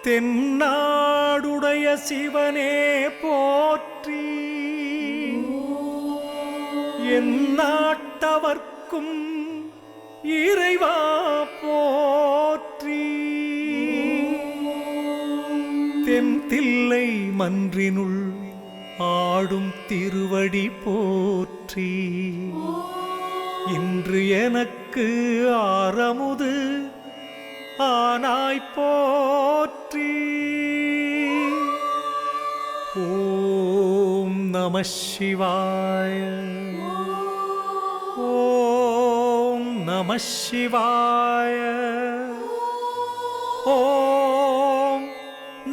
தென்னாடுடைய சிவனே போற்றி, என் நாட்டவர்க்கும் இறைவா போற்றி. தென்தில்லை மன்றினுள் ஆடும் திருவடி போற்றி. இன்று எனக்கு ஆரமுது ஆனாய் போற்றி. ஓம் நம சிவாய, ஓம் நம சிவாய, ஓம்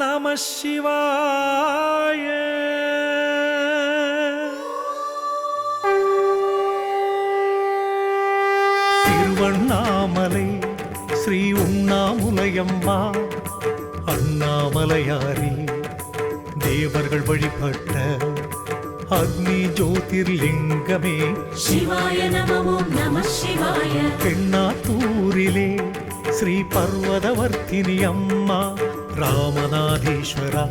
நம சிவாய. திருவண்ணாமலை ஸ்ரீ உண்ணாமுலையம்மா அண்ணாமலையாரி தேவர்கள் வழிபட்ட அக்னி ஜோதிர்லிங்கமே சிவாய நம நம சிவாய. பெண்ணாத்தூரிலே ஸ்ரீ பர்வதவர்த்தினி அம்மா ராமநாதீஸ்வரா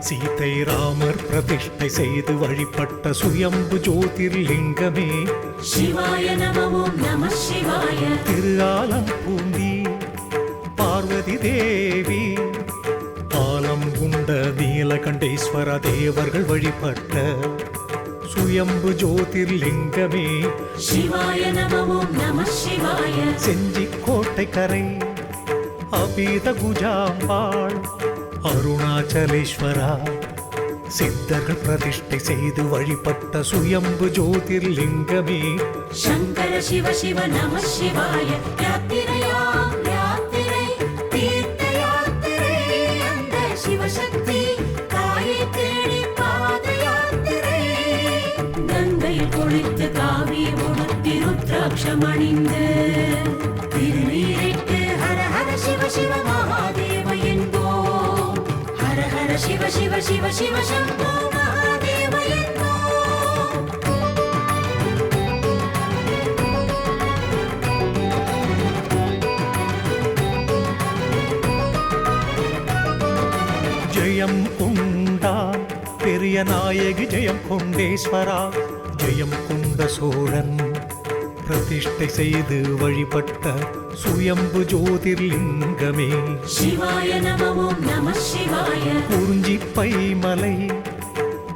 சீதை ராமர் பிரதிஷ்டை செய்து வழிபட்ட சுயம்பு ஜோதிர்லிங்கமே சிவாய நம நம சிவாய. திருஆலம்பூண்டி பார்வதி தேவி ஆலம் குண்ட நீலகண்டேஸ்வர தேவர்கள் வழிபட்ட சுயம்பு ஜோதிர்லிங்கமே சிவாய நம நம சிவாய. செஞ்சி கோட்டை கரை அபீத குஜாம்பாள் அருணாச்சலேஸ்வரா சித்தர்கள் பிரதிஷ்டை செய்து வழிபட்ட சுயம்பு ஜோதிர்லிங்கமே சங்கர சிவ சிவ நம சிவாய. யாத்திரையாம் யாத்திரை தீர்த்த யாத்திரை, அந்த சிவசக்தி தாயை தேடி பாத யாத்திரை. கங்கையில் குளித்து காவி உடுத்தி ருத்ராட்சம் அணிந்து திருநீரிட்டு ஹர ஹர சிவ சிவ மகாதேவ என்போம். ஹர ஹர சிவ சிவ சிவ சிவ சம்போ மகாதேவ என்போம். ஜெயம் கொண்டா பெரிய நாயகி ஜெயம் கொண்டேஸ்வரா ஜெயம் கொண்ட சோழன் பிரதிஷ்டை செய்து வழிபட்ட சுயம்பு ஜோதிர்லிங்கமே சிவாய நம நம சிவாய. குறிஞ்சி பைமலை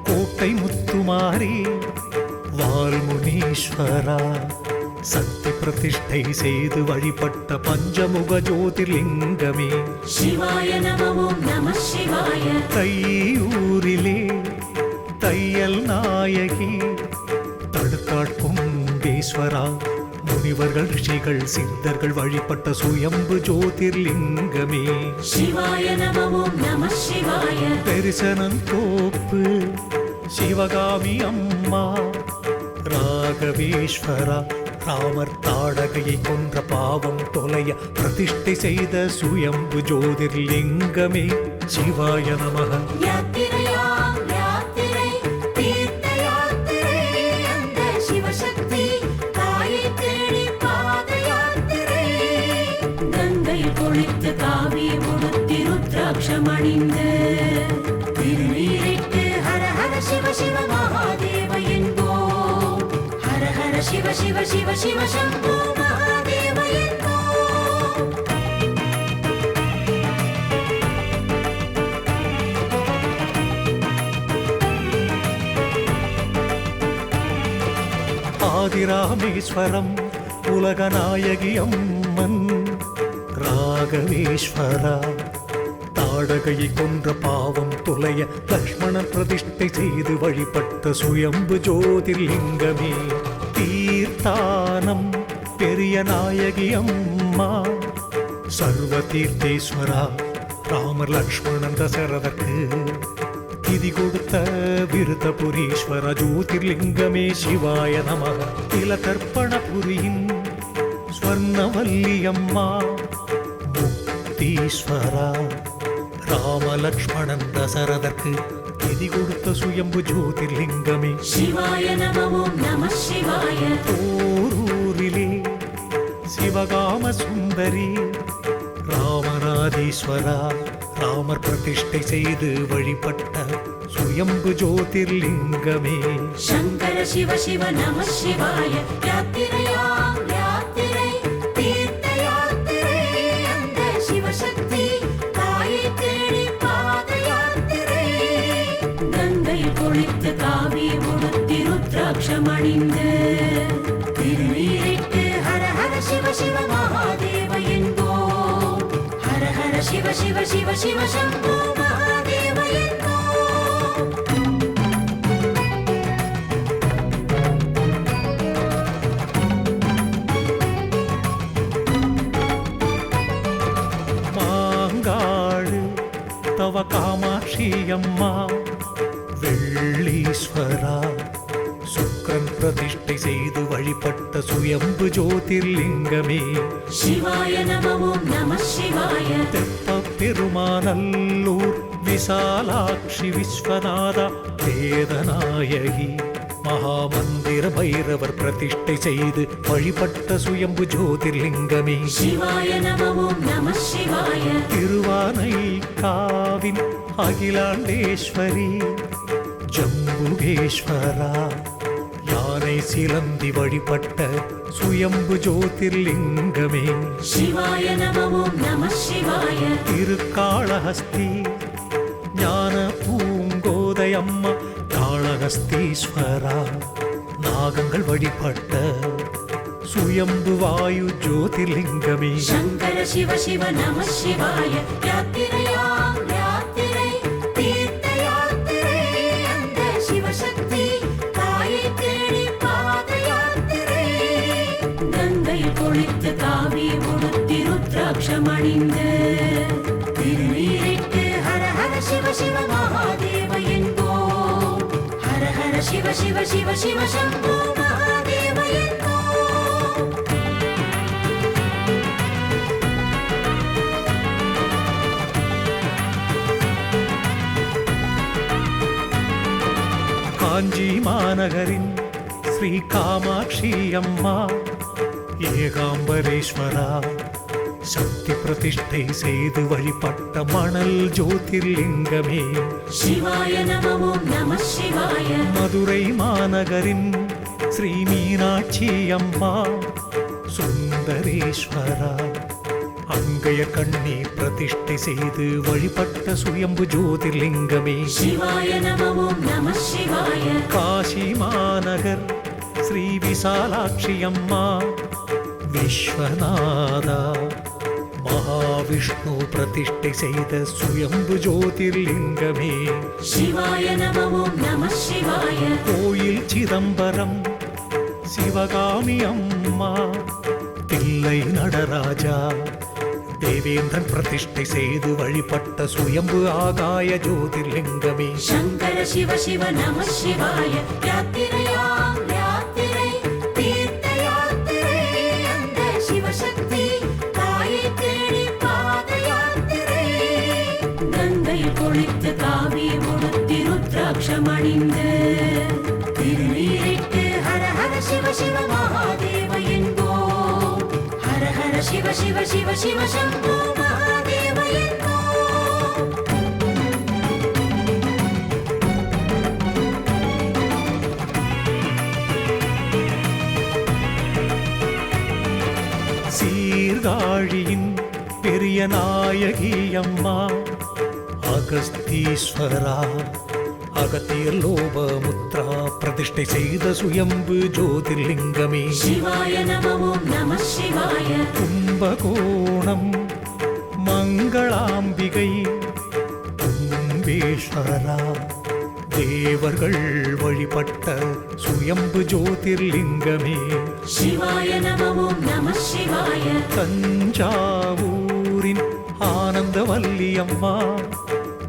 கோட்டை முத்துமாரி வால்முனீஸ்வரா சக்தி பிரதிஷ்டை செய்து வழிபட்ட பஞ்சமுக ஜோதிர்லிங்கமே சிவாய நம நம சிவாய. தையூரிலே தையல் நாயகி தடுக்காட்குண்டேஸ்வரா முனிவர்கள் ரிஷிகள் சித்தர்கள் வழிபட்ட சுயம்பு ஜோதிர்லிங்கமே சிவாய நம நம சிவாய. தரிசனம் தோப்பு சிவகாமி அம்மா ராகவேஸ்வரா ராமர் தாடகையை கொன்ற பாவம் தொலைய பிரதிஷ்டை செய்த சுயம்பு ஜோதிர்லிங்கமே சிவாய நமக. யாத்திரையாம் யாத்திரை தீர்த்த யாத்திரை, அந்த சிவசக்தி தாயை தேடி பாத யாத்திரை. கங்கையில் குளித்து காவி உடுத்தி ருத்ராட்சம் அணிந்து திருநீரிட்டு ஹர ஹர சிவ சிவ மகாதேவ என்போம். ஹர ஹர சிவ சிவ சிவ சிவ சம்போ மகாதேவ என்போம். ஆதிராமேஸ்வரம் உலகநாயகி அம்மன் ராகவேஸ்வரா தாடகையை கொன்ற பாவம் தொலைய லக்ஷ்மணன் பிரதிஷ்டை செய்து வழிபட்ட சுயம்பு ஜோதிர்லிங்கமே தீர்த்தானம் பெரிய நாயகி அம்மா சர்வ தீர்த்தேஸ்வரா ராமர் லக்ஷ்மணன் தசரதற்கு திதி கொடுத்த விருதபுரீஸ்வர ஜோதிர்லிங்கமே சிவாய நமக. திலகற்பணபுரியின் ஸ்வர்ணவல்லியம்மா முக்தீஸ்வரா ராமலக்ஷ்மணன் தசரதற்கு திதி கொடுத்த சுயம்பு ஜோதிர்லிங்கமே சிவாய நம நம சிவாய. ஓரூரிலே சிவகாம சுந்தரி ராமநாதீஸ்வரா ராமர் பிரதிஷ்டை செய்து வழிபட்ட சுயம்பு ஜோதிர்லிங்கமே சங்கர சிவ சிவ நம சிவாய யாத்திரையாம் யாத்திரை தீர்த்த யாத்திரை அந்த சிவசக்தி தாயை தேடி பாத யாத்திரை கங்கையில் குளித்து காவி உடுத்தி ருத்ராட்சம் அணிந்து திருநீரிட்டு ஹர ஹர சிவ சிவ மகாதேவ என்போம் ஹர ஹர சிவ சிவ சிவ சிவ சம்போ மகாதேவ என்போம் மாங்காடு தவ காமாட்சி அம்மா வெள்ளீஸ்வரா சுக்ரன் பிரதிஷ்டை செய்து வழிபட்ட சுயம்பு ஜோதிர்லிங்கமே சிவாய நமவோம் நம சிவாய தெப்ப பெருமாநல்லூர் விசாலாட்சி விஸ்வநாதா வேதநாயகி மகாமந்திர பைரவர் பிரதிஷ்டை செய்து வழிபட்ட சுயம்பு ஜோதிர்லிங்கமே சிவாய நமவோம் நம சிவாய திருவானைக்காவின் அகிலாண்டேஸ்வரி ஜம்புகேஸ்வரா யானை சிலந்தி வழிபட்ட சுயம்பு ஜோதிர்லிங்கமே சிவாய நமவோம் நம சிவாய திருக்காளஹஸ்தி ஞான பூங்கோதையம்மா காளஹஸ்தீஸ்வரா நாகங்கள் வழிபட்ட சுயம்பு வாயு ஜோதிர்லிங்கமே சங்கர சிவ சிவ நம சிவாய யாத்திரையாம் யாத்திரை தீர்த்த யாத்திரை அந்த சிவசக்தி தாயை தேடி பாத யாத்திரை கங்கையில் குளித்து காவி உடுத்தி ருத்ராட்சம் அணிந்து திருநீரிட்டு ஹர ஹர சிவ சிவ மகாதேவ என்போம் ஹர ஹர சிவ சிவ சிவ சிவ சம்போ மகாதேவ என்போம் காஞ்சி மாநகரின் ஸ்ரீ காமாட்சி அம்மா ஏகாம்பரேஸ்வரா சக்தி பிரதிஷ்டை செய்து வழிபட்ட மணல் ஜோதிர்லிங்கமே சிவாய நமவோம் நம சிவாய மதுரை மாநகரின் ஸ்ரீ மீனாட்சி அம்மா சுந்தரேஸ்வரா அங்கைய கண்ணி பிரதிஷ்டை செய்து வழிபட்ட சுயம்பு ஜோதிர்லிங்கமே சிவாய நமவோம் நம சிவாய காசி மாநகர் ஸ்ரீ விசாலாட்சி அம்மா விஸ்வநாதா மகாவிஷ்ணு பிரதிஷ்டை செய்த சுயம்பு ஜோதிர்லிங்கமே சிவாய நமவோம் நம சிவாய கோயில் சிதம்பரம் சிவகாமி அம்மா தில்லை நடராஜா தேவேந்திரன் பிரதிஷ்டை செய்து வழிபட்ட சுயம்பு ஆகாய ஜோதிர்லிங்கமே சங்கர சிவ சிவ நம சிவாய யாத்திரையாம் யாத்திரை தீர்த்த யாத்திரை அந்த சிவசக்தி தாயை தேடி பாத யாத்திரை கங்கையில் குளித்து காவி உடுத்தி ருத்ராட்சம் அணிந்து திருநீரிட்டு ஹர ஹர சிவ சிவ மகாதேவ என்போம் ஹர ஹர சிவ சிவ சிவ சிவ சம்போ மகாதேவ என்போம் சீர்காழியின் பெரிய நாயகி அம்மா அகஸ்தீஸ்வரா அகத்தியர் லோபமுத்ரா பிரதிஷ்டை செய்த சுயம்பு ஜோதிர்லிங்கமே சிவாய நமவோம் நம சிவாய கும்பகோணம் மங்களாம்பிகை கும்பேஸ்வரா தேவர்கள் வழிபட்ட சுயம்பு ஜோதிர்லிங்கமே சிவாய நமவோம் நம சிவாய தஞ்சாவூரின் ஆனந்தவல்லி அம்மா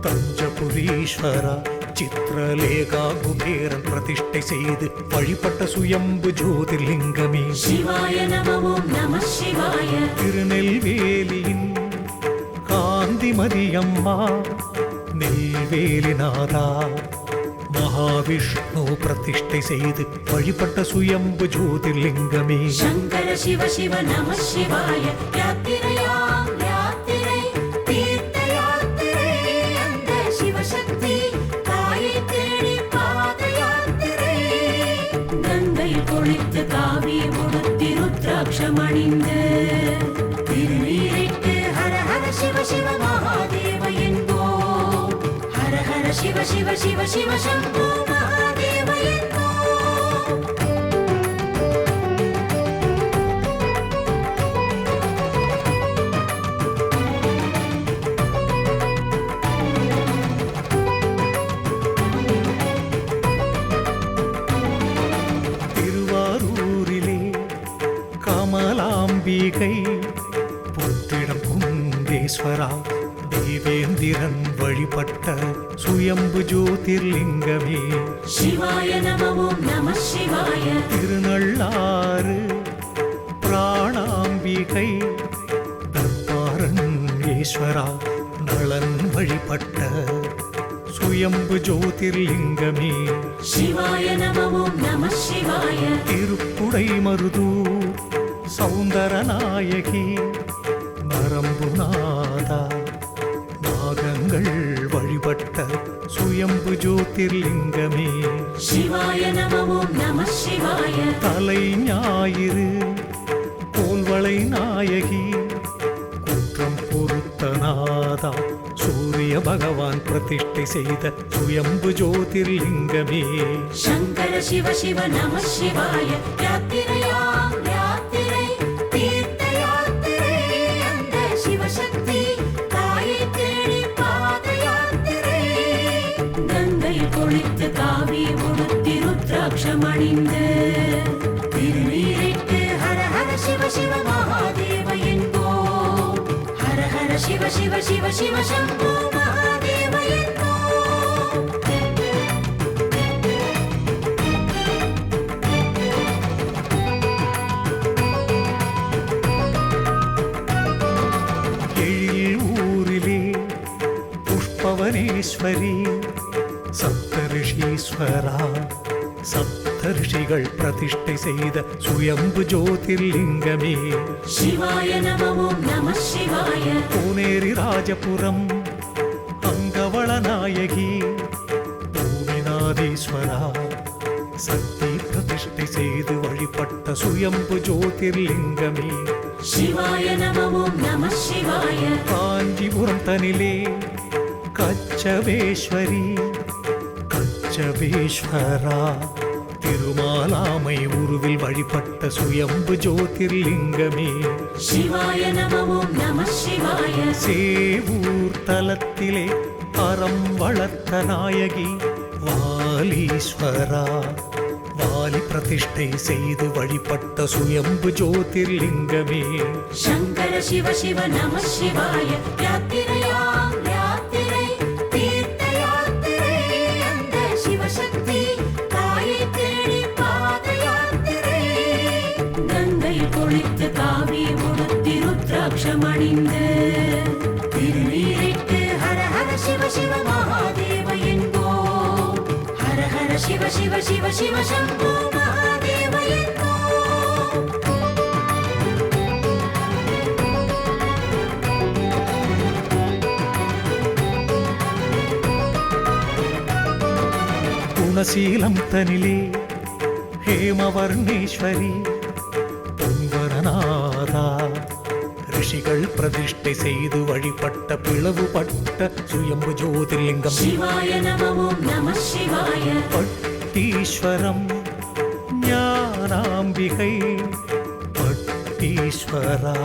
தஞ்சபுரீஸ்வரா சித்திரலேகா குபேரன் பிரதிஷ்டை செய்து வழிபட்ட சுயம்பு ஜோதிர்லிங்கமே சிவாய நமவோம் நம சிவாய திருநெல்வேலியின் காந்திமதி அம்மா நெல்வேலிநாதா மகாவிஷ்ணு பிரதிஷ்டை செய்து வழிபட்ட சுயம்பு ஜோதிர்லிங்கமே சங்கர சிவ சிவ நம சிவாய யாத்திரையாம் யாத்திரை தீர்த்த யாத்திரை சிவ சிவ சிவ சிவ சம்போ மகாதேவ என்போ. திருவாரூரிலே கமலாம்பிகை புத்திடம் குந்தேஸ்வரா தேவேந்திரன் வழிபட்ட சுயம்பு ஜோதிர்லிங்கமே. சிவாய நம ஓம் நம சிவாய. திருநள்ளாறு பிராணாம்பிகை தர்பாரண்யேஸ்வரா நளன் வழிபட்ட சுயம்பு ஜோதிர்லிங்கமே. சிவாய நம ஓம் நம சிவாய. திருப்புடை மருதூர் சௌந்தரநாயகி நரம்புநாதா நாகங்கள் வழிபட்ட சுயம்பு ஜோதிர்லிங்கமே. சிவாய நம ஓம் நம சிவாய. தலை ஞாயிறு கோல்வளை நாயகி குற்றம் பொருத்தநாதா சூரிய பகவான் பிரதிஷ்டை செய்த சுயம்பு ஜோதிர்லிங்கமே. சங்கர சிவ சிவ நம சிவாய. யாத்திரையாம் யாத்திரை தீர்த்த யாத்திரை அந்த சிவசக்தி தாயை தேடி பாத யாத்திரை. கங்கையில் குளித்து காவி உடுத்தி ருத்ராட்சம் அணிந்து திருநீரிட்டு ஹர ஹர சிவ சிவ மகாதேவ என்போ. ஹர ஹர சிவ சிவ சிவ சிவ சம்போ மகாதேவ என்போ. எழில் ஊரிலே புஷ்பவனேஸ்வரி சப்தரிஷீஸ்வரா சப்தரிஷிகள் பிரதிஷ்டை செய்த சுயம்பு ஜோதிர்லிங்கமே. சிவாய நம ஓம் நம சிவாய. கோனேரி ராஜபுரம் அங்கவள நாயகி பூமிநாதீஸ்வரா சக்தி பிரதிஷ்டை செய்து வழிபட்ட சுயம்பு ஜோதிர்லிங்கமே. சிவாய நம ஓம் நம சிவாய. காஞ்சிபுரம் தனிலே கச்சவேஸ்வரி கச்சவேஸ்வரா திருமாலாமை உருவில் வழிபட்ட சுயம்பு ஜோதிர்லிங்கமே. சிவாய நம ஓம் நம சிவாய. சேவூர் தலத்திலே அறம் வளர்த்த நாயகி வாலீஸ்வரா வாலி பிரதிஷ்டை செய்து வழிபட்ட சுயம்பு ஜோதிர்லிங்கமே. சங்கர சிவ சிவ நம சிவாய. யாத்திரையாம் யாத்திரை தீர்த்த யாத்திரை அந்த சிவசக்தி தாயை தேடி பாத யாத்திரை. கங்கையில் குளித்து காவி உடுத்தி ருத்ராட்சம் அணிந்து திருநீரிட்டு ஹர ஹர சிவ சிவ மகாதேவ என்போ. ஹர ஹர சிவ சிவ சிவ சிவ சம்போ மகாதேவ என்போ. குணசீலம் தனிலே ஹேமவர்ணேஸ்வரி பொன்வரநாதா ரிஷிகள் பிரதிஷ்டை செய்து வழிபட்ட பிளவுபட்ட சுயம்பு ஜோதிர்லிங்கம். சிவாய நம ஓம் நம சிவாய. பட்டீஸ்வரம் ஞானாம்பிகை பட்டீஸ்வரா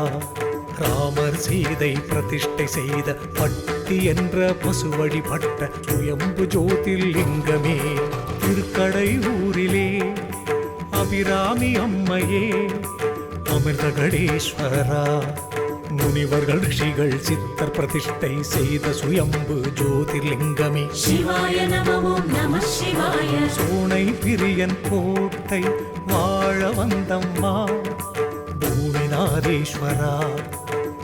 ராமர் சீதை பிரதிஷ்டை செய்த பட்டி என்ற பசு வழிபட்ட சுயம்பு ஜோதிர்லிங்கமே. திருக்கடை ஊரிலே அபிராமி அம்மையே அமிர்தகடேஸ்வரா முனிவர்கள் ரிஷிகள் சித்தர் பிரதிஷ்டை செய்த சுயம்பு ஜோதிர்லிங்கமே. சிவாய நம ஓம் நம சிவாய. சோனை பிரியன் கோட்டை வாழ வந்தம்மா பூமிநாதீஸ்வரா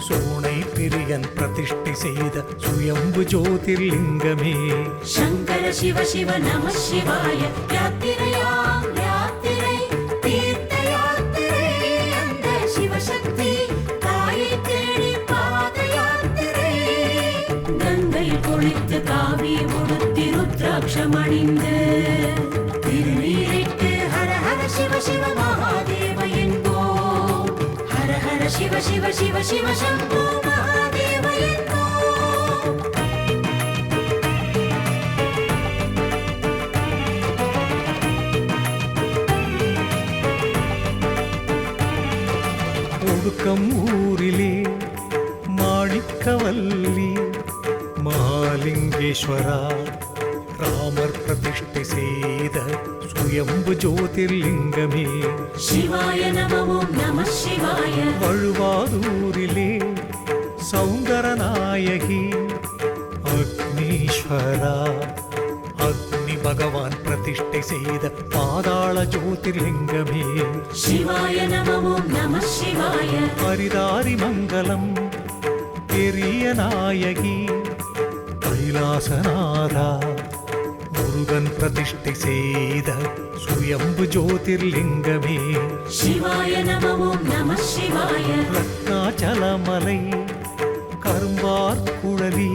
சோனை பிரியன் பிரதிஷ்டை செய்த சுயம்பு ஜோதிர்லிங்கமே. சங்கர சிவ சிவ நம சிவாய. யாத்திரையாம் யாத்திரை தீர்த்த யாத்திரை அந்த சிவசக்தி தாயை தேடி பாத யாத்திரை. கங்கையில் குளித்து காவி உடுத்தி ருத்ராட்சம் அணிந்து திருநீரிட்டு ஹர ஹர சிவ சிவ மகாதேவ என்போ. ஹர ஹர சிவ சிவ சிவ சிவ சம்போ மகாதேவ என்போ. ஒடுக்கம் ஊரிலே மாணிக்கவல்லி மகாலிங்கேஸ்வரா ராமர் பிரதிஷ்டை செய்த சுயம்பு ஜோதிர்லிங்கமே சிவாய நம ஓம் நம சிவாய. வழுவாதூரிலே சௌந்தரநாயகி அக்னீஸ்வரா அக்னி பகவான் பிரதிஷ்டை செய்த பாதாள ஜோதிர்லிங்கமே சிவாய நம ஓம் நம சிவாய. ஹரிதாரி மங்கலம் பெரிய நாயகி கைலாசநாதா முருகன் பிரதிஷ்டை செய்த சுயம்பு ஜோதிர்லிங்கமே சிவாய நம ஓம் நம சிவாய. ரத்னாச்சலமலை கரும்பார் குழலி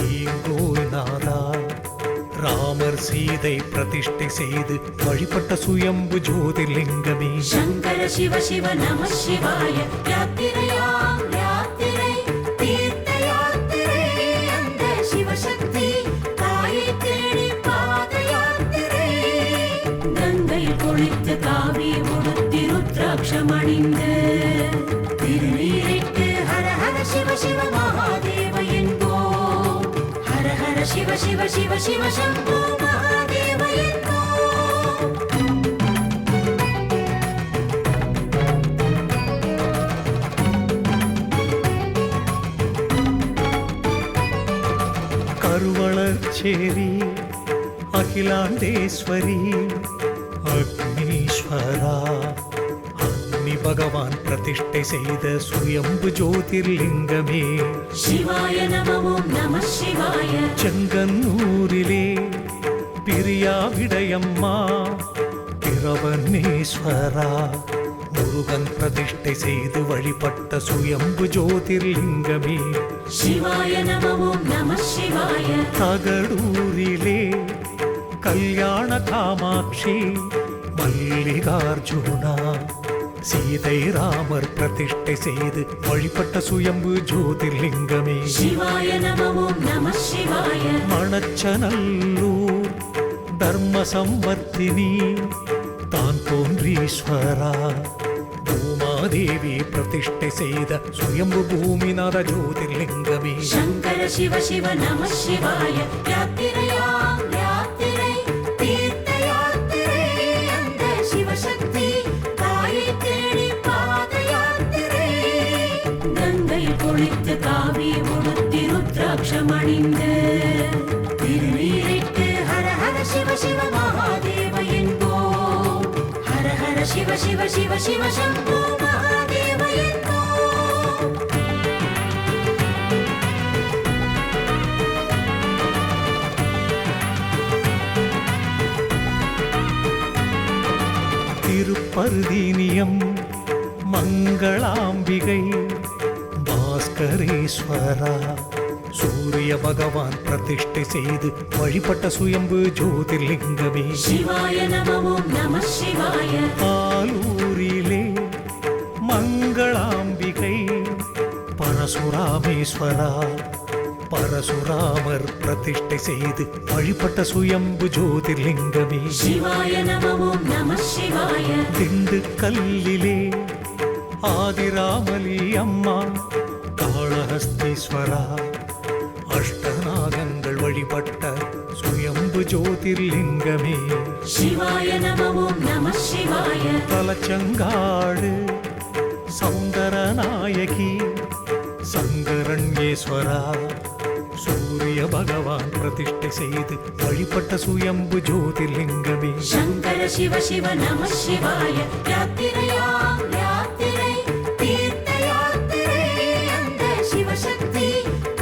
ஈங்கோய்நாதா ராமர் சீதை பிரதிஷ்டை செய்து வழிபட்ட சுயம்பு ஜோதிர்லிங்கமே சங்கர சிவ சிவ நம சிவாய. யாத்திரையாம் யாத்திரை தீர்த்த யாத்திரை அந்த சிவசக்தி தாயை தேடி பாத யாத்திரை. கங்கையில் குளித்து காவி உடுத்தி ருத்ராட்சம் அணிந்து திருநீரிட்டு ஹர ஹர சிவ சிவ மகாதேவ என்போம். ஹர ஹர சிவ சிவ சிவ சிவ சம்போ மகாதேவ என்போம். கருவளச்சேரி அகிலாண்டேஸ்வரி அக்னீஸ்வரா அக்னி பகவான் பிரதிஷ்டை செய்த சுயம்பு ஜோதிர்லிங்கமே சிவாய நம ஓம் நம சிவாய. செங்கன்னூரிலே பிரியா விடயம்மா பிரவன்னேஸ்வரா முருகன் பிரதிஷ்டை செய்து வழிபட்ட சுயம்பு ஜோதிர்லிங்கமே சிவாய நம ஓம் நம சிவாய. தகடூரிலே கல்யாண காமாட்சி மல்லிகார்ஜுனா சீதை ராமர் பிரதிஷ்டை செய்து வழிபட்ட சுயம்பு ஜோதிர்லிங்கமே சிவாய நம ஓம் நம சிவாய. மணச்சநல்லூர் தர்ம சம்பர்த்தினி தான் தோன்றீஸ்வரா பூமாதேவி பிரதிஷ்டை செய்த சுயம்பு பூமிநாத ஜோதிர்லிங்கமே சங்கர சிவ சிவ நம சிவாய. யாத்திரையாம் யாத்திரை தீர்த்த யாத்திரை அந்த சிவசக்தி தாயை தேடி பாத யாத்திரை. கங்கையில் குளித்து காவி உடுத்தி ருத்ராட்சம் அணிந்து திருநீரிட்டு ஹர ஹர சிவ சிவ மகாதேவ என்போம். ஹர ஹர சிவ சிவ சிவ சிவ சம்போ மகாதேவ என்போம். திருப்பருதீனியம் மங்களாம்பிகை பாஸ்கரேஸ்வரா சூரிய பகவான் பிரதிஷ்டை செய்து வழிபட்ட சுயம்பு ஜோதிர்லிங்கமே சிவாய நம ஓம் நம சிவாய. ஆலூரிலே மங்களாம்பிகை பரசுராமேஸ்வரா பரசுராமர் பிரதிஷ்டை செய்து வழிபட்ட சுயம்பு ஜோதிர்லிங்கமே சிவாய நம ஓம் நம சிவாய. திண்டுக்கல்லிலே ஆதிராமலி அம்மா காளஹஸ்தீஸ்வரா அஷ்டநாகங்கள் வழிபட்ட சுயம்பு ஜோதிர்லிங்கமே சிவாய நம ஓம் நம சிவாய. தலச்சங்காடு சௌந்தரநாயகி சங்கரண்யேஸ்வரா சூரிய பகவான் பிரதிஷ்டை செய்து வழிபட்ட சுயம்பு ஜோதிர்லிங்கமே சங்கர சிவ சிவ நம சிவாய. யாத்திரையாம் யாத்திரை தீர்த்த யாத்திரை அந்த சிவசக்தி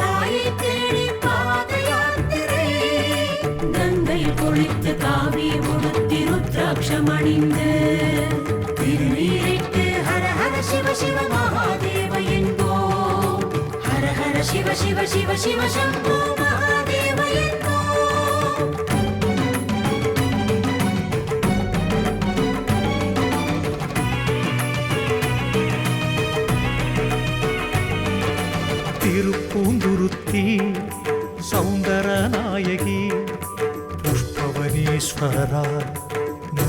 தாயை தேடி பாத யாத்திரை. கங்கையில் குளித்து காவி உடுத்தி ருத்ராட்சம் அணிந்து திருநீரிட்டு ஹர ஹர சிவ சிவ மகாதேவ என்போம். ஹர ஹர சிவ சிவ சிவ சிவ சம்போ மகாதேவ என்போம். திருப்பூந்துருத்தி சௌந்தரநாயகி புஷ்பவனீஸ்வரா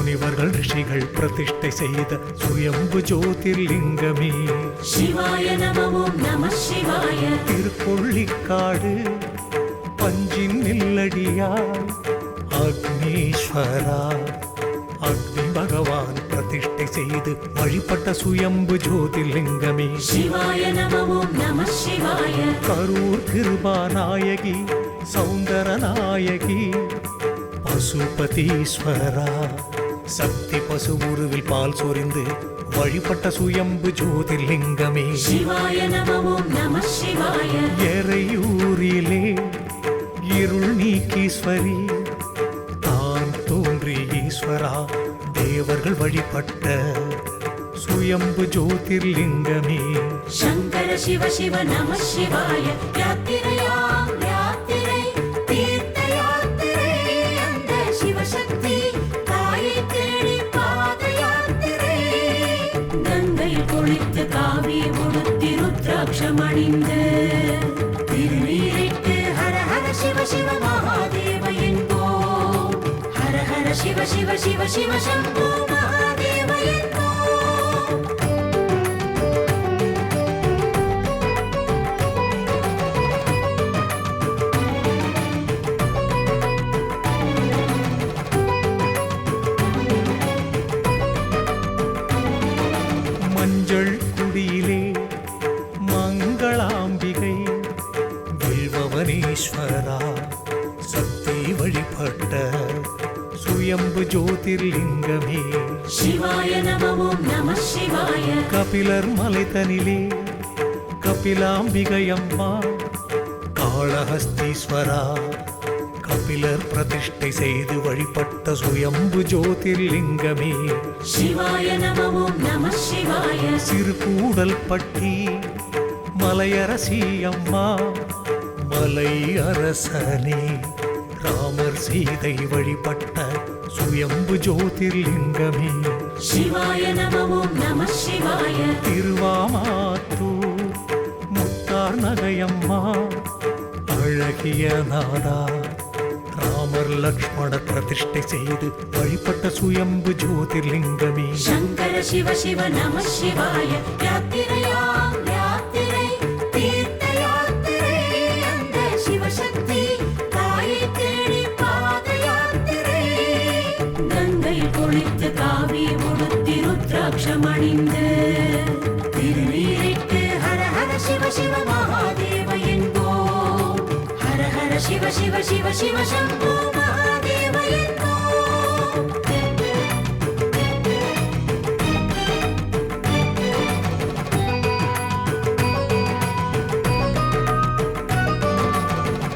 முனிவர்கள் ரிஷிகள் பிரதிஷ்டை செய்த சுயம்பு ஜோதிர்லிங்கமே சிவாய நம ஓம் நம சிவாய திருக்கொள்ளிக்காடு பஞ்சின் நில்லடியாய் அக்னீஸ்வரா அக்னி பகவான் பிரதிஷ்டை செய்து வழிபட்ட சுயம்பு ஜோதிர்லிங்கமே சிவாய நம ஓம் நம சிவாய கரூர் கிருபாநாயகி சௌந்தரநாயகி பசுபதீஸ்வரா சக்தி பசு உருவில் பால் சொரிந்து வழிபட்ட சுயம்பு ஜோதிர்லிங்கமே சிவாய நம ஓம் நம சிவாய எறையூரிலே இருள் நீக்கீஸ்வரி தான் தோன்றி ஈஸ்வரா தேவர்கள் வழிபட்ட சுயம்பு ஜோதிர்லிங்கமே சங்கர சிவ சிவ நம சிவாய யாத்திரையாம் யாத்திரை தீர்த்த யாத்திரை அந்த சிவசக்தி தாயை தேடி பாத யாத்திரை கங்கையில் குளித்து காவி உடுத்தி ருத்ராட்சம் அணிந்து திருநீரிட்டு ஹர ஹர சிவ சிவ மகாதேவ என்போம் ஹர ஹர சிவ சிவ சிவ சிவ சம்போ மகாதேவ என்போம் மஞ்சள் குடியிலே மங்களாம்பிகை வில்வவனேஸ்வரா சக்தி வழிபட்ட சுயம்பு ஜோதிர்லிங்கமே சிவாய நம ஓம் நம சிவாய கபிலர் மலைதனிலே கபிலாம்பிகை அம்மா காளஹஸ்தீஸ்வரா கபிலர் பிரதிஷ்டை செய்து வழிபட்ட சுயம்பு ஜோதிர்லிங்கமே சிவாய நம ஓம் நம சிவாய சிறுகூடல் பட்டி மலையரசி அம்மா மலை அரசனே ராமர் சீதை வழிபட்ட சுயம்பு ஜோதிர்லிங்கமே சிவாய நம ஓம் நம சிவாய திருவாமாத்தூர் முத்தார் நகையம்மா அழகிய நாதா ராமர் லக்ஷ்மணர் பிரதிஷ்டை செய்து வழிபட்ட சுயம்பு ஜோதிர்லிங்கமே சங்கர சிவ சிவ நம சிவாய யாத்திரையாம் யாத்திரை தீர்த்த யாத்திரை அந்த சிவசக்தி தாயை தேடி பாத யாத்திரை கங்கையில் குளித்து காவி உடுத்தி ருத்ராட்சம் அணிந்து திருநீரிட்டு ஹர ஹர சிவ சிவ மகாதேவ என்போம் ஹர ஹர சிவ சிவ சிவ சிவ சம்போ மகாதேவ என்போம்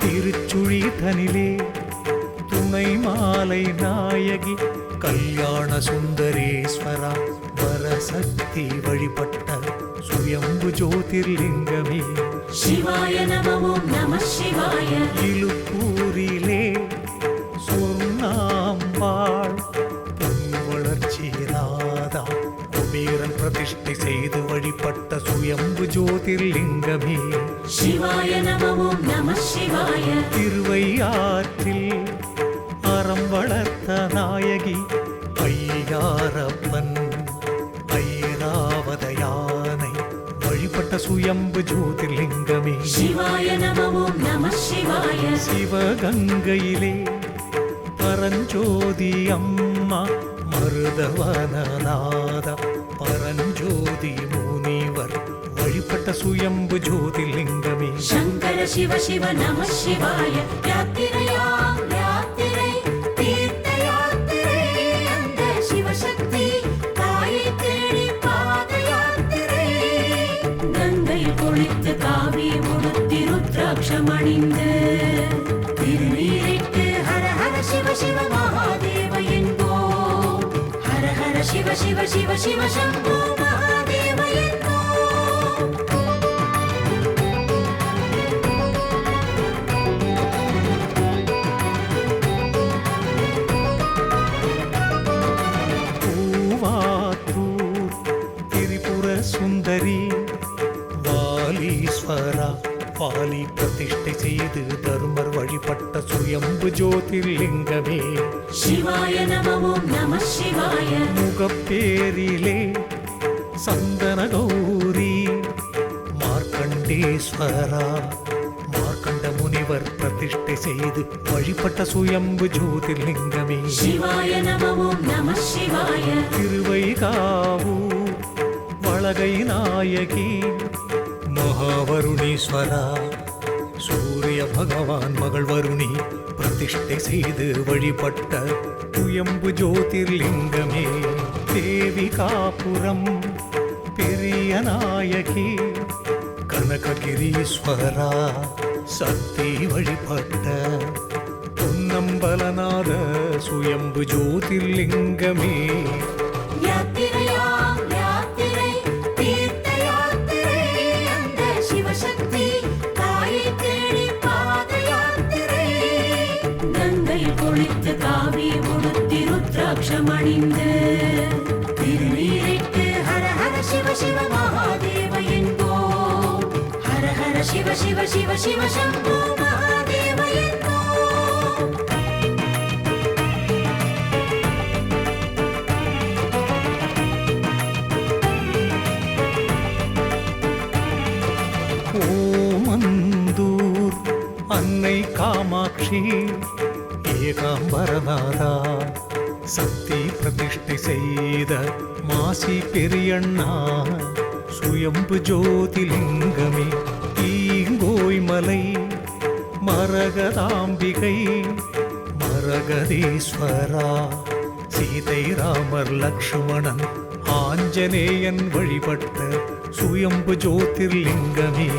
திருச்சுழி தனிலே துணை மாலை நாயகி கல்யாண சுந்தரேஸ்வரா வரசக்தி வழிபட்ட சுயம்பு ஜோதிர்லிங்கமே சிவாய நம ஓம் நம சிவாய இலுப்பூரிலே சொர்ணாம்பாள் பொன் வளர்ச்சி நாதா குபேரன் பிரதிஷ்டை செய்து வழிபட்ட சுயம்பு ஜோதிர்லிங்கமே சிவாய நம ஓம் நம சிவாய திருவையாற்றில் அறம் வளர்த்த நாயகி ஐயாரப்பன் ஐராவத யானை வழிபட்ட சுயம்பு ஜோதிர்லிங்கமே சிவாய நம ஓம் நம சிவாய சிவகங்கையிலே பரஞ்சோதி அம்மா மருதவனநாத பரஞ்சோதி முனிவர் வழிபட்ட சுயம்பு ஜோதிர்லிங்கமே சங்கர சிவ சிவ நம சிவாய யாத்திரையாம் யாத்திரை தீர்த்த யாத்திரை அந்த சிவசக்தி தாயை தேடி பாத யாத்திரை கங்கையில் குளித்து காவி உடுத்தி ருத்ராட்சம் அணிந்து திருநீரிட்டு ஹர ஹர சிவ சிவ மகாதேவ என்போம் ஹர ஹர சிவ சிவ சிவ சிவ சம்போ மகாதேவ என்போம் பூவாத்தூர் திரிபுர சுந்தரி வாலீஸ்வரா பாலி பிரதிஷ்டை செய்து தர்மர் வழிபட்ட சுயம்பு ஜோதிர்லிங்கமே சிவாய நம ஓம் நம சிவாய முகப்பேரிலே சந்தன கௌரி மார்க்கண்டேஸ்வரா மார்க்கண்ட முனிவர் பிரதிஷ்டை செய்து வழிபட்ட சுயம்பு ஜோதிர்லிங்கமே சிவாய நம ஓம் நம சிவாய திருவைகாவு வளகை நாயகி மகாவருணீஸ்வரா சூரிய பகவான் மகள் வருணி பிரதிஷ்டை செய்து வழிபட்ட சுயம்பு ஜோதிர்லிங்கமே தேவிகாபுரம் பெரிய நாயகி கனககிரீஸ்வரா சக்தி வழிபட்ட பொன்னம்பலநாத சுயம்பு ஜோதிர்லிங்கமே யாத்திரையாம் யாத்திரை தீர்த்த யாத்திரை அந்த சிவசக்தி தாயை தேடி பாத யாத்திரை கங்கையில் குளித்து காவி உடுத்தி ருத்ராட்சம் அணிந்து திருநீரிட்டு ஹர ஹர சிவ சிவ மகாதேவ என்போம் ஹர ஹர சிவ சிவ சிவ சிவ சம்போ மகாதேவ என்போம் ஓமந்தூர் அன்னை காமாட்சி ஏகாம்பரநாதா சக்தி பிரதிஷ்டை செய்த மாசி பெரியண்ணா சுயம்பு ஜோதிலிங்கமே ஈங்கோய் மலை மரகதாம்பிகை மரகதீஸ்வரா சீதை ராமர் லக்ஷ்மணன் ஆஞ்சநேயன் வழிபட்ட சுயம்பு ஜோதிர்லிங்கமே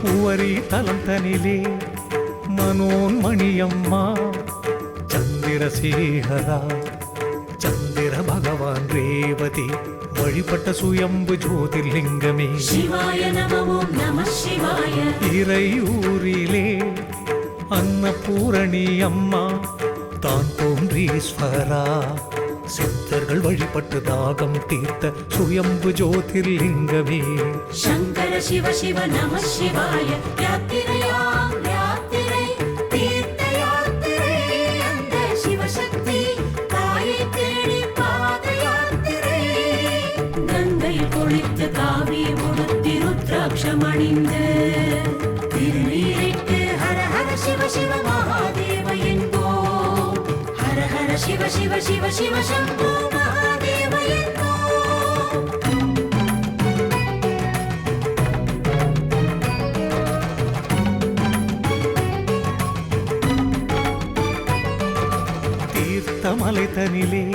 உவரி தலம் தனிலே மனோன்மணியம்மா சந்திரசேகரா சந்திர பகவான் ரேவதி வழிபட்ட சுயம்பு ஜோதிர்லிங்கமே சிவாய நம ஓம் நம சிவாய இறையூரிலே அன்னபூரணி அம்மா தான் தோன்றீஸ்வரா சித்தர்கள் வழிபட்டு தாகம் தீர்த்த சுயம்பு ஜோதிர்லிங்கமே சங்கர சிவ சிவ நம சிவாய யாத்திரையாம் யாத்திரை தீர்த்த யாத்திரை அந்த சிவசக்தி தாயை தேடி பாத யாத்திரை கங்கையில் குளித்து காவி உடுத்தி ருத்ராட்சம் அணிந்து திருநீரிட்டு ஹர ஹர சிவ சிவ மகாதேவ என்போம் ஹர ஹர சிவ சிவ சிவ சிவ சம்போ மகாதேவ என்போம் தீர்த்தமலை தனிலே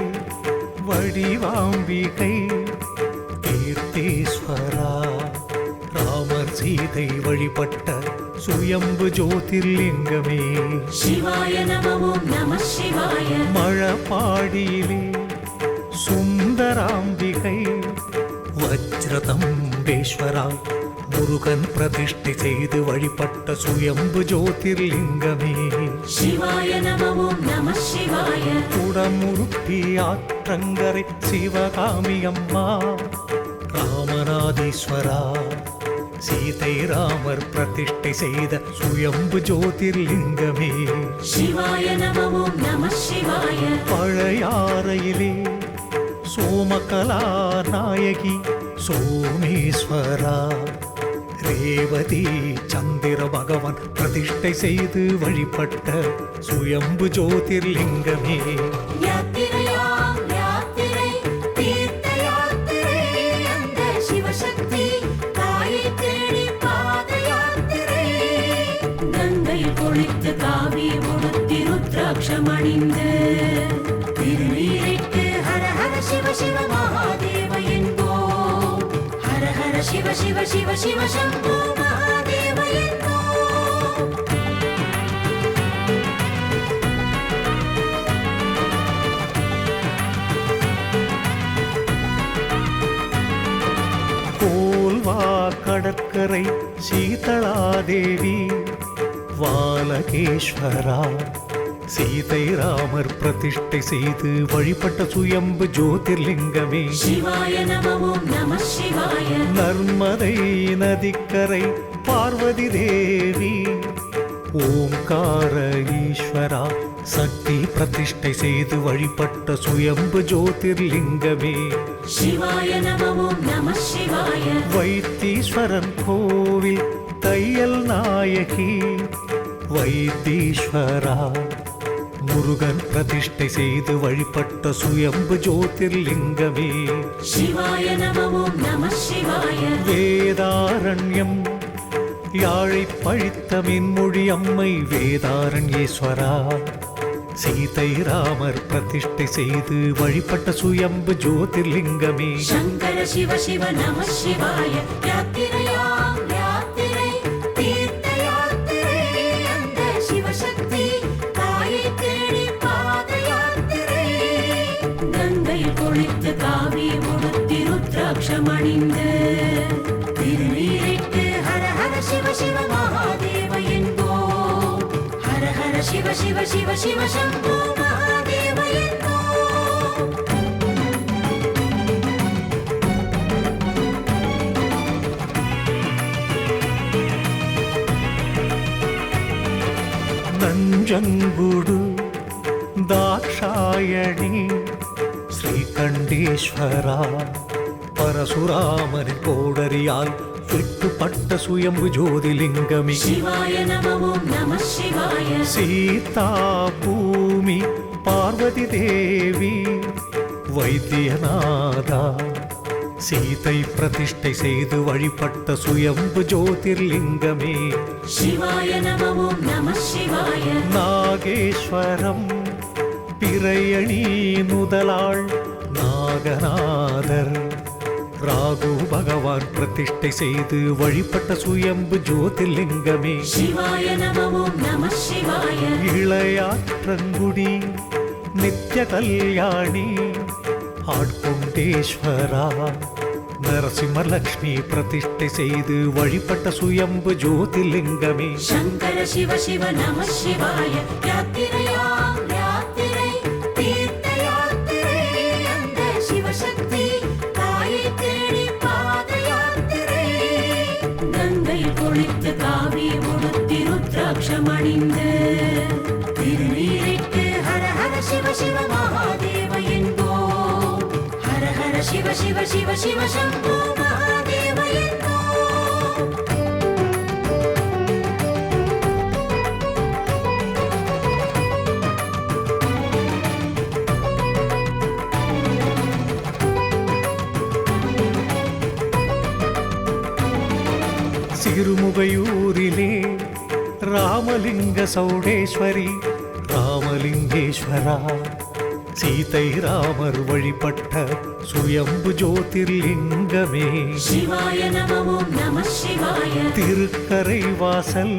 வடிவாம்பிகை தீர்த்தேஸ்வரா ராமர் சீதை வழிபட்ட சுயம்பு ஜோதிர்லிங்கமே சிவாய நம ஓம் நம சிவாய மழபாடியிலே சுந்தராம்பிகை வஜ்ரதம்பேஸ்வரா முருகன் பிரதிஷ்டை செய்து வழிபட்ட சுயம்பு ஜோதிர்லிங்கமே சிவாய நம ஓம் நம சிவாய குடமுருட்டி ஆற்றங்கரை சிவகாமி அம்மா ராமநாதீஸ்வரா சீதை ராமர் பிரதிஷ்டை செய்த சுயம்பு ஜோதிர்லிங்கமே சிவாய நம ஓம் நம சிவாய பழையாறையிலே சோமகலா நாயகி சோமேஸ்வரா ரேவதி சந்திர பகவான் பிரதிஷ்டை செய்து வழிபட்ட சுயம்பு ஜோதிர்லிங்கமே யாத்திரையாம் யாத்திரை தீர்த்த யாத்திரை அந்த சிவசக்தி தாயை தேடி பாத யாத்திரை கங்கையில் குளித்து காவி உடுத்தி ருத்ராட்சம் அணிந்து திருநீரிட்டு ஹர ஹர சிவ சிவ மகாதேவ என்போம் ஹர ஹர சிவ சிவ சிவ சிவ சம்போ மகாதேவ என்போம் கோல்வா கடற்கரை சீதளாதேவி வாலகேஸ்வரா சீதை ராமர் பிரதிஷ்டை செய்து வழிபட்ட சுயம்பு ஜோதிர்லிங்கமே சிவாய நம ஓம் நம சிவாய நர்மதை நதிக்கரை பார்வதி தேவி ஓம்கார ஈஸ்வரா சக்தி பிரதிஷ்டை செய்து வழிபட்ட சுயம்பு ஜோதிர்லிங்கமே சிவாய நம ஓம் நம சிவாய வைத்தீஸ்வரன் கோவில் தையல் நாயகி வைத்தீஸ்வரா முருகன் பிரதிஷ்டை செய்து வழிபட்ட சுயம்பு ஜோதிர்லிங்கமே சிவாய நம ஓம் நம சிவாய வேதாரண்யம் யாழை பழித்த மின்மொழி அம்மை வேதாரண்யேஸ்வரா சீதை ராமர் பிரதிஷ்டை செய்து வழிபட்ட சுயம்பு ஜோதிர்லிங்கமே சங்கர சிவ சிவ நம சிவாய யாத்திரையாம் யாத்திரை தீர்த்த யாத்திரை அந்த சிவசக்தி தாயை தேடி பாத யாத்திரை கங்கையில் குளித்து காவி உடுத்தி ருத்ராட்சம் அணிந்து திருநீரிட்டு ஹர ஹர சிவ சிவ மகாதேவ என்போம் ஹர ஹர சிவ சிவ சிவ சிவ சம்போ மகாதேவ என்போம் நஞ்சங்குடு தாக்ஷாயணி ஸ்ரீகண்டேஸ்வரா பரசுராமரின் கோடரியால் வெட்டுப்பட்ட சுயம்பு ஜோதிலிங்கமே சிவாய நம ஓம் நம சிவாய சீதா பூமி பார்வதி தேவி வைத்தியநாதா சீதை பிரதிஷ்டை செய்து வழிபட்ட சுயம்பு ஜோதிர்லிங்கமே சிவாய நம ஓம் நம சிவாய நாகேஸ்வரம் பிறையணி முதலாள் நாகநாதர் ராகு பகவான் பிரதிஷ்டை செய்து வழிபட்ட சுயம்பு ஜோதிர்லிங்கமே சிவாய நம ஓம் நம சிவாய இளையாற்றங்குடி நித்ய கல்யாணி ஆட்கொண்டேஸ்வரா நரசிம்மலக்ஷ்மி பிரதிஷ்டை செய்து வழிபட்ட சுயம்பு ஜோதிர்லிங்கமே சங்கர சிவ சிவ நம சிவாய யாத்திரையாம் யாத்திரை தீர்த்த யாத்திரை அந்த சிவசக்தி தாயை தேடி பாத யாத்திரை கங்கையில் குளித்து காவி உடுத்தி ருத்ராட்சம் அணிந்து திருநீரிட்டு ஹர ஹர சிவ சிவ மகாதேவ என்போம் ஹர ஹர சிவ சிவ சிவ சிவ சம்போ மகாதேவ என்போம் சிறுமுகையூரிலே ராமலிங்க சௌடேஸ்வரி ராமலிங்கேஸ்வரா சீதை ராமர் வழிபட்ட சுயம்பு ஜோதிர்லிங்கமே சிவாய நம ஓம் நம சிவாய திருக்கரை வாசல்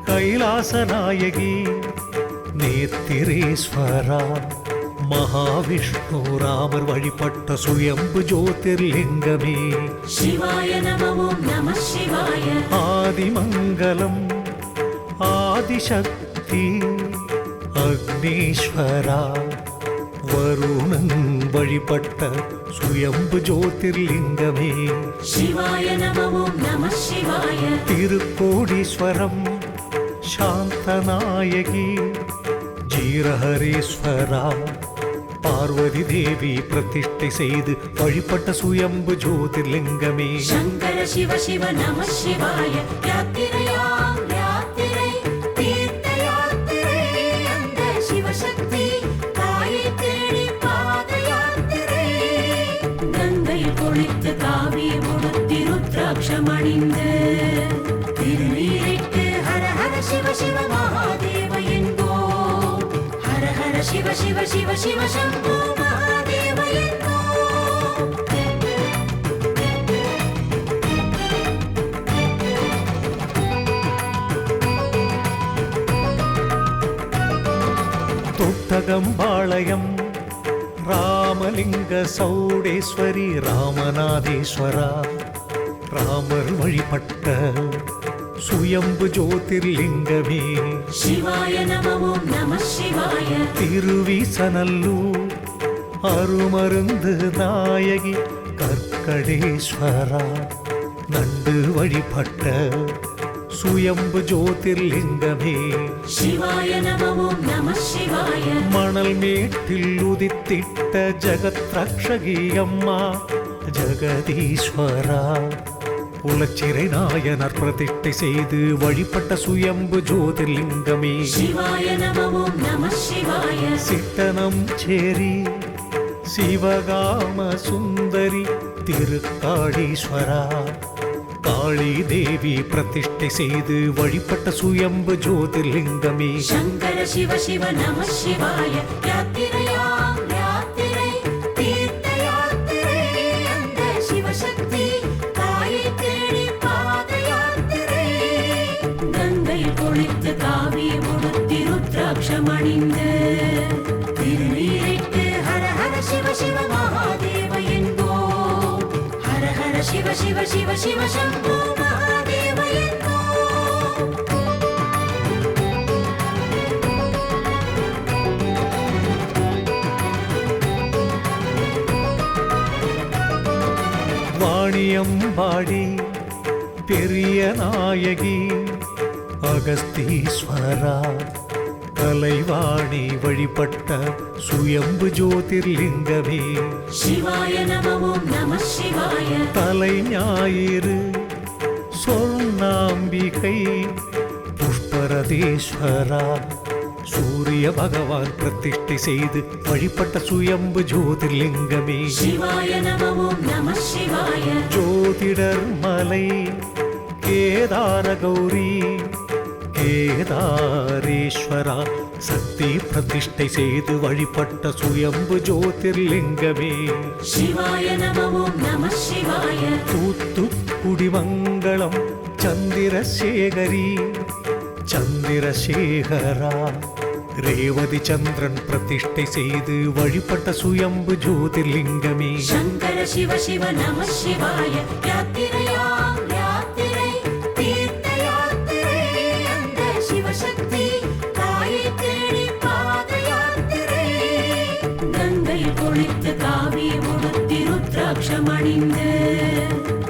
கைலாசநாயகி நேத்திரேஸ்வரா மகாவிஷ்ணு ராமர் வழிபட்ட சுயம்பு ஜோதிர்லிங்கமே சிவாய நம ஓம் நம சிவாய ஆதிமங்கலம் ஆதிசக்தி அக்னீஸ்வரா வருணன் வழிபட்ட சுயம்பு ஜோதிர்லிங்கமே சிவாய நம ஓம் நம சிவாய திருக்கோடீஸ்வரம் சாந்தநாயகி ஜீரஹரேஸ்வரா பார்வதி தேவி பிரதிஷ்டை செய்து வழிபட்ட சுயம்பு ஜோதிர்லிங்கமே சங்கர சிவ சிவ நம சிவாய யாத்திரையாம் யாத்திரை தீர்த்த யாத்திரை அந்த சிவசக்தி தாயை தேடி பாத யாத்திரை கங்கையில் குளித்து காவி உடுத்தி ருத்ராட்சம் அணிந்து திருநீரிட்டு ஹர ஹர சிவ சிவ மகாதேவ என்போம் ஹர ஹர சிவ சிவ சிவ சிவ சம்போ மகாதேவ என்போம் தொட்டகம்பாளையம் ராமலிங்க சௌடேஸ்வரி ராமநாதேஸ்வரா ராமர் வழிபட்ட சுயம்பு ஜோதிர்லிங்கமே சிவாய நம ஓம் நம சிவாய திருவிசநல்லூர் அருமருந்து நாயகி கற்கடேஸ்வரா நண்டு வழிபட்ட சுயம்பு ஜோதிர்லிங்கமே சிவாய நம ஓம் நம சிவாய மணல் மேட்டில் உதித்திட்ட ஜகத் ரக்ஷகி அம்மா ஜெகதீஸ்வரா குலச்சிறை நாயனர் பிரதிஷ்டை செய்து வழிபட்ட சுயம்பு ஜோதிர்லிங்கமே சிவாய நம ஓம் நம சிவாய சிட்டனம் சேரி சிவகாம சுந்தரி திருக்காளீஸ்வரா காளி தேவி பிரதிஷ்டை செய்து வழிபட்ட சுயம்பு ஜோதிர்லிங்கமே சங்கர சிவ சிவ நம சிவாய யாத்திரையாம் யாத்திரை தீர்த்த யாத்திரை அந்த சிவசக்தி தாயை தேடி பாத யாத்திரை கங்கையில் குளித்து காவி உடுத்தி ருத்ராட்சம் அணிந்து திருநீரிட்டு ஹர ஹர சிவ சிவ மகாதேவ என்போம் ஹர ஹர சிவ சிவ சிவ சிவ சம்போ மகாதேவ என்போம் வாணியம்பாடி பெரிய நாயகி அகஸ்தீஸ்வரா கலைவாணி வழிபட்ட சுயம்பு ஜோதிர்லிங்கமே சிவாய நம ஓம் நம சிவாய தலை ஞாயிறு சொர்ணாம்பிகை புஷ்பரதேஸ்வரா சூரிய பகவான் பிரதிஷ்டை செய்து வழிபட்ட சுயம்பு ஜோதிர்லிங்கமே சிவாய நம ஓம் நம சிவாய ஜோதிடர் மலை கேதார கௌரி கேதாரேஸ்வரா சக்தி பிரதிஷ்டை செய்து வழிபட்ட சுயம்பு ஜோதிர்லிங்கமே சிவாய நம ஓம் நம சிவாய தூத்துக்குடி மங்களம் சந்திரசேகரி சந்திரசேகரா ரேவதி சந்திரன் பிரதிஷ்டை செய்து வழிபட்ட சுயம்பு ஜோதிர்லிங்கமே சங்கர சிவ சிவ நம சிவாய யாத்திரையாம் யாத்திரை தீர்த்த யாத்திரை அந்த சிவசக்தி தாயை தேடி பாத யாத்திரை கங்கையில் குளித்து காவி உடுத்தி ருத்ராட்சம் அணிந்து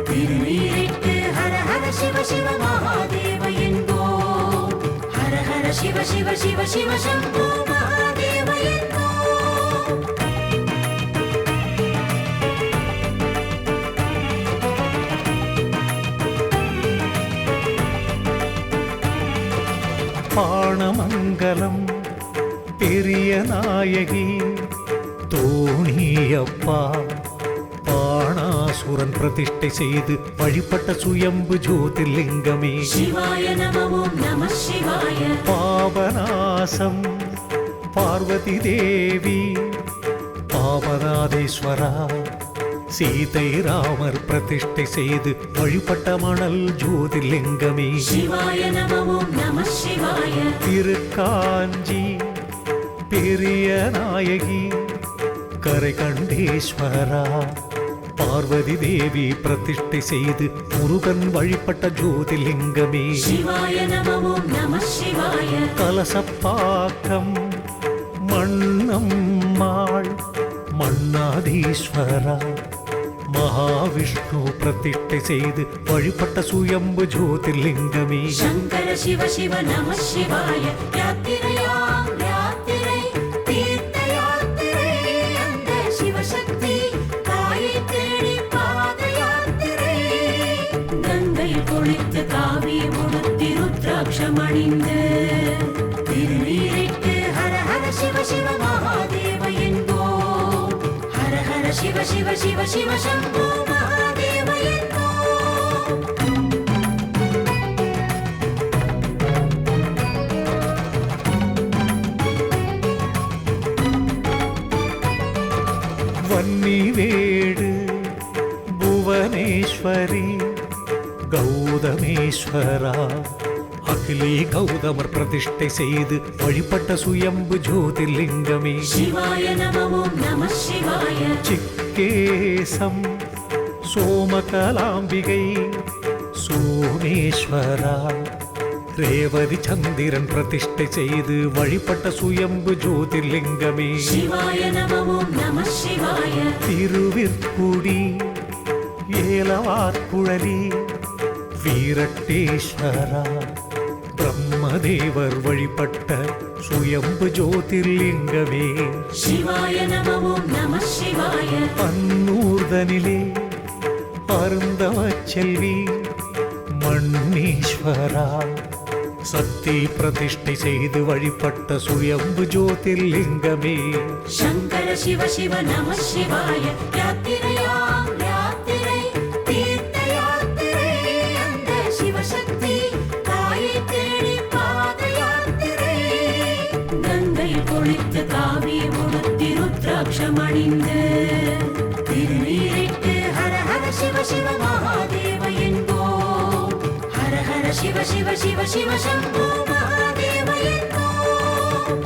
திருநீரிட்டு ஹர ஹர சிவ சிவ மகாதேவ என்போம் ஹர ஹர சிவ சிவ சிவ சிவ சம்போ மகாதேவ என்போம் பாணமங்கலம் பெரிய நாயகி தோணியப்பா பாணாசுரன் பிரதிஷ்டை செய்து வழிபட்ட சுயம்பு ஜோதிர்லிங்கமே சிவாய நம ஓம் நம சிவாய பாபநாசம் பார்வதி தேவி பாபநாதேஸ்வரா சீதை ராமர் பிரதிஷ்டை செய்து வழிபட்ட மணல் ஜோதிர்லிங்கமே சிவாய நம ஓம் நம சிவாய திருக்காஞ்சி பெரிய நாயகி கரை கண்டேஸ்வரா பார்வதி தேவி பிரதிஷ்டை செய்து முருகன் வழிபட்ட ஜோதிர்லிங்கமே சிவாய நம ஓம் நம சிவாய கலசப்பாக்கம் மண்ணம்மாள் மன்னாதீஸ்வரா மகாவிஷ்ணு பிரதிஷ்டை செய்து வழிபட்ட சுயம்பு ஜோதிர்லிங்கமே சங்கர சிவ சிவ நம சிவாய யாத்திரையாம் யாத்திரை தீர்த்த யாத்திரை அந்த சிவசக்தி தாயை தேடி பாத யாத்திரை கங்கையில் குளித்து காவி உடுத்தி ருத்ராட்சம் அணிந்து திருநீரிட்டு ஹர ஹர சிவ சிவ மகாதேவ என்போம் ஹர ஹர சிவ சிவ சிவ சிவ சம்போ மகாதேவ என்போம் வன்னிவேடு புவனேஸ்வரி கௌதமேஸ்வரா அகிலி கௌதமர் பிரதிஷ்டை செய்து வழிபட்ட சுயம்பு ஜோதிர்லிங்கமே சிவாய நம ஓம் நம சிவாய சிக்கேசம் சோமகலாம்பிகை சோமேஸ்வரா ரேவதி சந்திரன் பிரதிஷ்டை செய்து வழிபட்ட சுயம்பு ஜோதிர்லிங்கமே சிவாய நம ஓம் நம சிவாய திருவிற்குடி ஏலவார்குழலி வீரட்டேஸ்வரா பிரம்மதேவர் வழிபட்ட சுயம்பு ஜோதிர்லிங்கமே சிவாய நம ஓம் நம சிவாய அன்னூர்தனிலே அருந்தவ செல்வி மண்ணீஸ்வரா சக்தி பிரதிஷ்டை செய்து வழிபட்ட சுயம்பு ஜோதிர்லிங்கமே சங்கர சிவ சிவ நம சிவாய யாத்திரையாம் யாத்திரை தீர்த்த யாத்திரை அந்த சிவசக்தி தாயை தேடி பாத யாத்திரை கங்கையில் குளித்து காவி உடுத்தி ருத்ராட்சம் அணிந்து திருநீரிட்டு ஹர ஹர சிவ சிவ மகாதேவ என்போம் ஹர ஹர சிவ சிவ சிவ சிவ சம்போ மகாதேவ என்போம்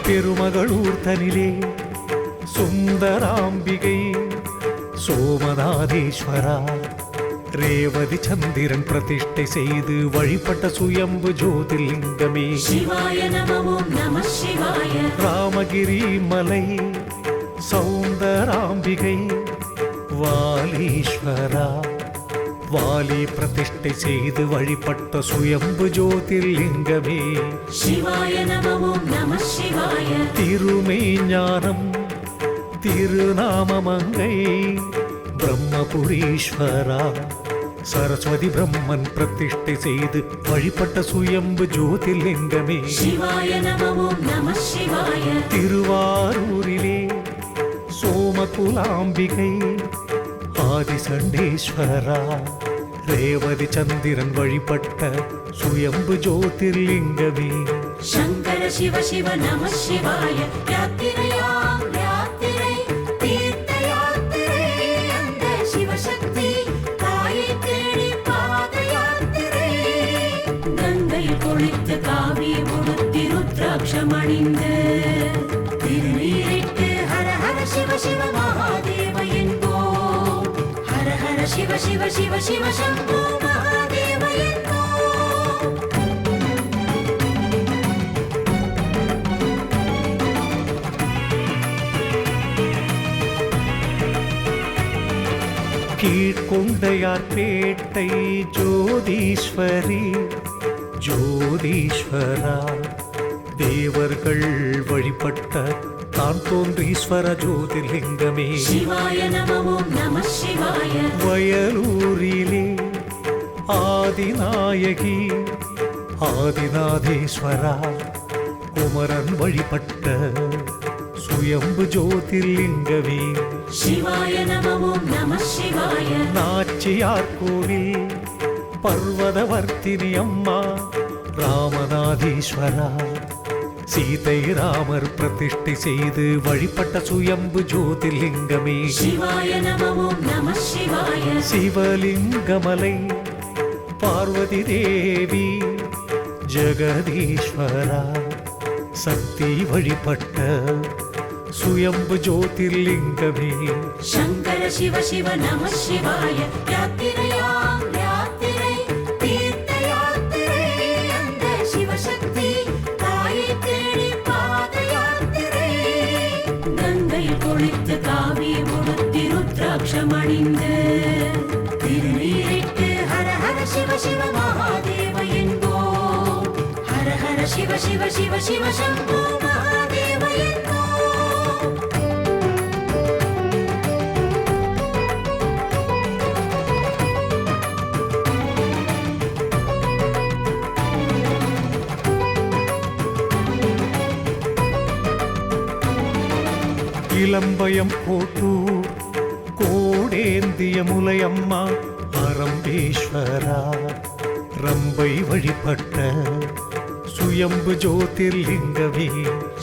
பெருமகளூர் தனிலே சுந்தராம்பிகை சோமநாதேஸ்வரா ரேவதி சந்திரன் பிரதிஷ்டை செய்து வழிபட்ட சுயம்பு ஜோதிர்லிங்கமே சிவாய நம ஓம் நம சிவாய ராமகிரி மலை சௌந்தராம்பிகை வாலீஸ்வரா வாலி பிரதிஷ்டை செய்து வழிபட்ட சுயம்பு ஜோதிர்லிங்கமே சிவாய நம ஓம் நம சிவாய திருமெய்ஞானம் திருநாமமங்கை பிரம்மபுரீஸ்வரா சரஸ்வதி பிரம்மன் பிரதிஷ்டை செய்து வழிபட்ட சுயம்பு ஜோதிர்லிங்கமே சிவாய நம ஓம் நம சிவாய திருவாரூரிலே சோமகுலாம்பிகை ஆதிசண்டேஸ்வரா ரேவதி சந்திரன் வழிபட்ட சுயம்பு ஜோதிர்லிங்கமே சங்கர சிவ சிவ நம சிவாய யாத்திரையாம் யாத்திரை தீர்த்த யாத்திரை அந்த சிவசக்தி தாயை தேடி பாத யாத்திரை கங்கையில் குளித்து காவி உடுத்தி ருத்ராட்சம் அணிந்து திருநீரிட்டு ஹர ஹர சிவ சிவ மகாதேவ என்போம் ஹர ஹர சிவ சிவ சிவ சிவ சம்போ மகாதேவ என்போம் கீழ்கொண்டையார்பேட்டை ஜோதீஸ்வரி ஜோதீஸ்வரா தேவர்கள் வழிபட்ட தான் தோன்றீஸ்வர ஜோதிர்லிங்கமே சிவாய நம ஓம் நம சிவாய வயலூரிலே ஆதிநாயகி ஆதிநாதேஸ்வரா குமரன் வழிபட்ட சுயம்பு ஜோதிர்லிங்கமே சிவாய நம ஓம் நம சிவாய நாச்சியார் கோவில் பர்வதவர்த்தினி அம்மா ராமநாதீஸ்வரா சீதை ராமர் பிரதிஷ்டை செய்து வழிபட்ட சுயம்பு ஜோதிர்லிங்கமே சிவாய நம ஓம் நம சிவாய சிவலிங்கமலை பார்வதி தேவி ஜெகதீஸ்வரா சக்தி வழிபட்ட சுயம்பு ஜோதிர்லிங்கமே சங்கர சிவ சிவ நம சிவாய யாத்திரையாம் யாத்திரை தீர்த்த யாத்திரை அந்த சிவசக்தி தாயை தேடி பாத யாத்திரை கங்கையில் குளித்து காவி உடுத்தி ருத்ராட்சம் அணிந்து திருநீரிட்டு ஹர ஹர சிவ சிவ மகாதேவ என்போம் ஹர ஹர சிவ சிவ சிவ சிவ சம்போ மகாதேவ என்போம் இளம்பயம் கோட்டூர் கோடேந்திய முலையம்மா அரம்பேஸ்வரா ரம்பை வழிபட்ட சுயம்பு ஜோதிர்லிங்கமே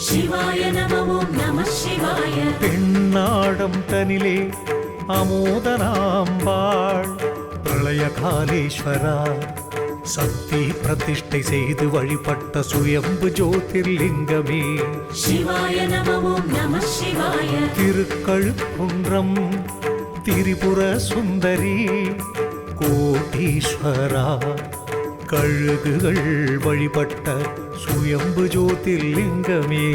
சிவாய நம ஓம் நம சிவாய பெண்ணாடம் தனிலே அமோதனாம்பாள் பிரளய காலேஸ்வரா சக்தி பிரதிஷ்டை செய்து வழிபட்ட சுயம்பு ஜோதிர்லிங்கமே சிவாய நம ஓம் நம சிவாய திருக்கழுக்குன்றம் திரிபுர சுந்தரி கோட்டீஸ்வரா கழுகுகள் வழிபட்ட சுயம்பு ஜோதிர்லிங்கமே.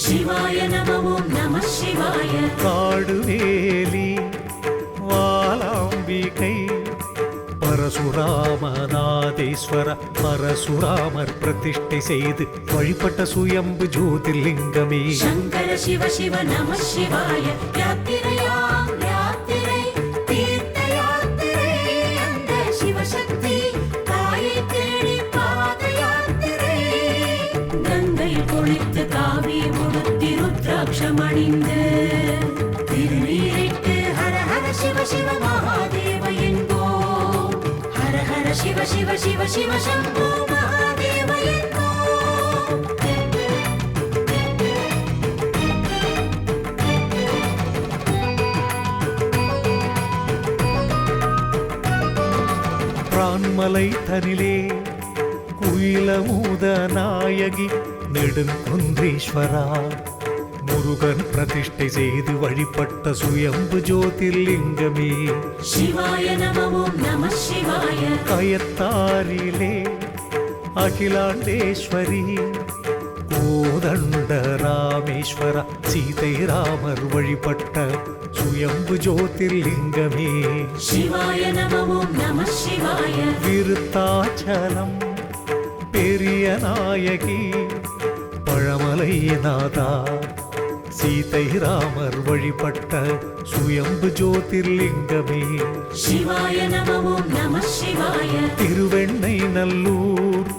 சிவாய நம ஓம் நம சிவாய. காடுவேலி வாலாம்பிகை பரசுராமநாதேஸ்வர பரசுராமர் பிரதிஷ்டை செய்து வழிபட்ட சுயம்பு ஜோதிர்லிங்கமே. சங்கர சிவ சிவ நம சிவாய. யாத்திரையாம் யாத்திரை தீர்த்த யாத்திரை அந்த சிவசக்தி தாயை தேடி பாத யாத்திரை. கங்கையில் குளித்து காவி உடுத்தி ருத்ராட்சம் அணிந்து திருநீரிட்டு ஹர ஹர சிவ சிவ மகாதேவ என்போம். ஹர ஹர சிவ சிவ சிவ சிவ சம்போ மகாதேவ என்போம். பிரான்மலை தனிலே குயிலமுத நாயகி நெடுங்குன்றீஸ்வரா முருகன் பிரதிஷ்டை செய்து வழிபட்ட சுயம்பு ஜோதிர்லிங்கமே. சிவாய நம ஓம் நம சிவாய. கயத்தாரிலே அகிலாண்டேஸ்வரி கோதண்ட ராமேஸ்வர சீதை ராமர் வழிபட்ட சுயம்பு ஜோதிர்லிங்கமே. சிவாய நம ஓம் நம சிவாய. விருத்தாச்சலம் பெரிய நாயகி பழமலை நாதா சீதை ராமர் வழிபட்ட சுயம்பு ஜோதிர்லிங்கமே. சிவாய நம ஓம் நம சிவாய. திருவெண்ணை நல்லூர்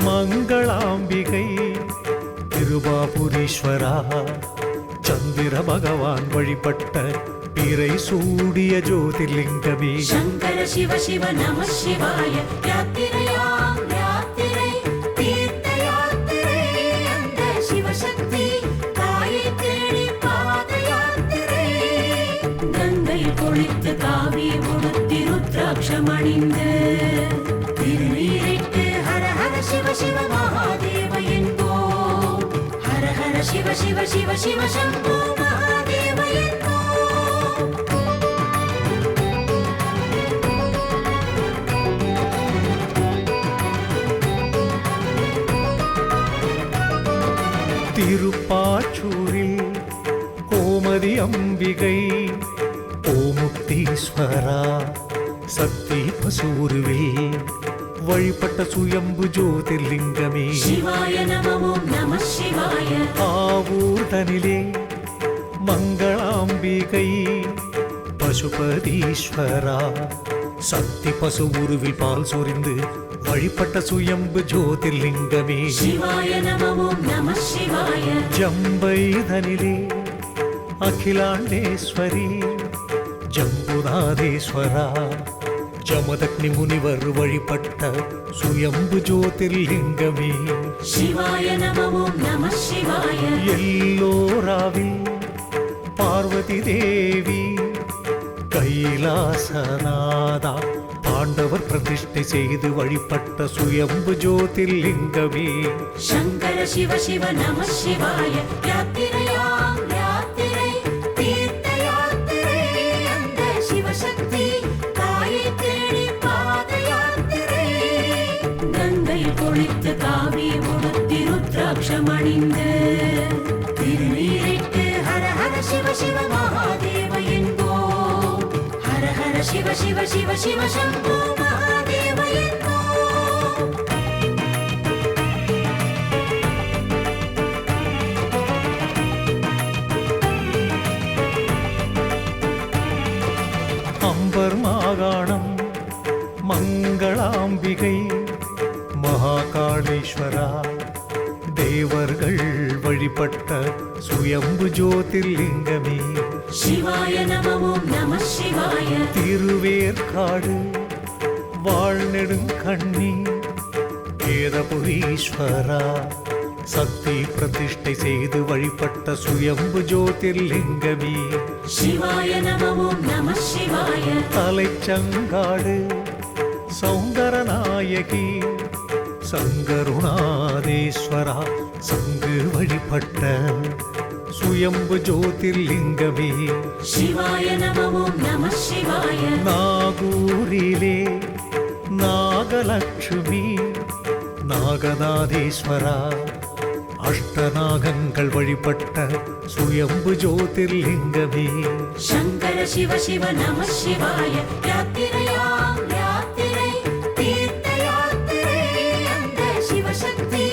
மங்களாம்பிகை திருபாபுரீஸ்வரா சந்திர பகவான் வழிபட்ட பிறை சூடிய ஜோதிர்லிங்கமே. சங்கர சிவ சிவ நம சிவாய. யாத்திரையாம் யாத்திரை தீர்த்த யாத்திரை அந்த சிவசக்தி தாயை தேடி பாத யாத்திரை. கங்கையில் குளித்து காவி உடுத்தி ருத்ராட்சம் அணிந்து திருநீரிட்டு ஹர ஹர சிவ சிவ மகாதேவ என்போம். ஹர ஹர சிவ சிவ சிவ சிவ சம்போ மகாதேவ என்போம். திருப்பாச்சூரில் கோமதி அம்பிகை ஓமுக்தீஸ்வரா சக்தி பசூருவில் வழிபட்ட சுயம்பு ஜோதிர்லிங்கமே. சிவாய நம ஓம் நம சிவாய. ஆவூர் தனிலே மங்களாம்பிகை பசுபதீஸ்வரா சக்தி பசு உருவில் பால் சொரிந்து வழிபட்ட சுயம்பு ஜோதிர்லிங்கமே. சிவாய நம ஓம் நம சிவாய. ஜம்பை தனிலே அகிலாண்டேஸ்வரி ஜம்புநாதேஸ்வரா ஜமதக்னி முனிவர் வழிபட்ட சுயம்பு ஜோதிர்லிங்கமே. சிவாய நம ஓம் நம சிவாய. எல்லோராவில் பார்வதி தேவி கைலாசநாதா பாண்டவர் பிரதிஷ்டை செய்து வழிபட்ட சுயம்பு ஜோதிர்லிங்கமே. சங்கர சிவ சிவ நம சிவாய. யாத்திரையாம் யாத்திரை தீர்த்த யாத்திரை அந்த சிவசக்தி தாயை தேடி பாத யாத்திரை. கங்கையில் குளித்து காவி உடுத்தி ருத்ராட்சம் அணிந்து திருநீரிட்டு ஹர ஹர சிவ சிவ மகாதேவ என்போம். ஹர ஹர சிவ சிவ சிவ சிவ சம்போ மகாதேவ என்போம். அம்பர் மாகாணம் மங்களாம்பிகை மகாகாளீஸ்வரா தேவர்கள் வழிபட்ட சுயம்பு ஜோதிர்லிங்கமே. சிவாய நம ஓம் நம சிவாய. திருவேற்காடு வாழ்நெடுங்கண்ணி கேதபுரீஸ்வரா சக்தி பிரதிஷ்டை செய்து வழிபட்ட சுயம்பு ஜோதிர்லிங்கமே. சிவாய நம ஓம் நம சிவாய. தலைச்சங்காடு சௌந்தரநாயகி சங்கருணாதேஸ்வரா சங்கு வழிபட்ட சுயம்பு ஜோதிர்லிங்கமே. சிவாய நம ஓம் நம சிவாய. நாகூரிலே நாகலட்சுமி நாகநாதீஸ்வரா அஷ்டநாகங்கள் வழிபட்ட சுயம்பு ஜோதிர்லிங்கமே சங்கர சிவ சிவ நம சிவாய யாத்திரையாம் யாத்திரை தீர்த்த யாத்திரை அந்த சிவசக்தி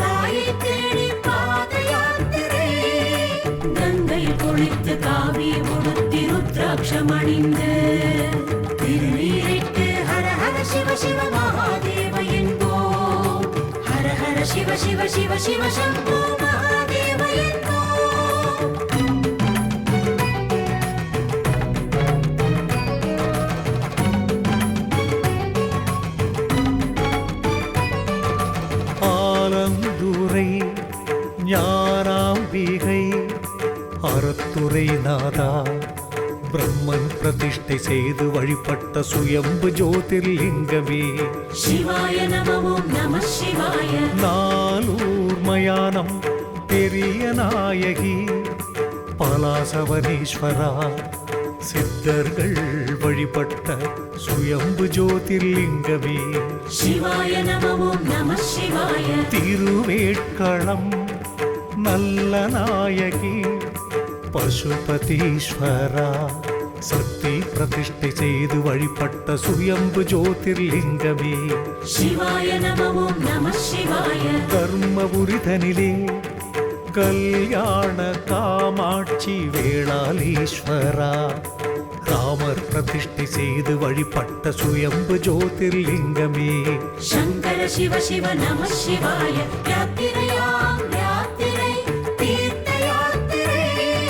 தாயை தேடி பாத யாத்திரை கங்கையில் குளித்து காவி உடுத்தி ருத்ராட்சம் அணிந்து திருநீரிட்டு ஹர ஹர சிவ சிவ மகாதேவ என்போம் ஹர ஹர சிவ சிவ சிவ சிவ சம்போ மகாதேவ என்போம் ஆலந்துரை ஞானாம்பிகை அறத்துறை நாதா பிரம்மன் பிரதிஷ்டை செய்து வழிபட்ட சுயம்பு ஜோதிர்லிங்கமே சிவாய நமோம் நம சிவாய நாலூர் மயானம் பெரிய நாயகி பலாசவனீஸ்வரா சித்தர்கள் வழிபட்ட சுயம்பு ஜோதிர்லிங்கமே சிவாய நமோம் நம சிவாய திருவேட்களம் நல்ல நாயகி பசுபதீஸ்வரா சக்தி பிரதிஷ்டை செய்து வழிபட்ட சுயம்பு ஜோதிர்லிங்கமே சிவாய நமோம் நம சிவாய தர்மபுரிதனிலே கல்யாண காமாட்சி வேளாளீஸ்வரா ராமர் பிரதிஷ்டை செய்து வழிபட்ட சுயம்பு ஜோதிர்லிங்கமே சங்கர சிவ சிவ நம சிவாய யாத்திரையாம் யாத்திரை தீர்த்த யாத்திரை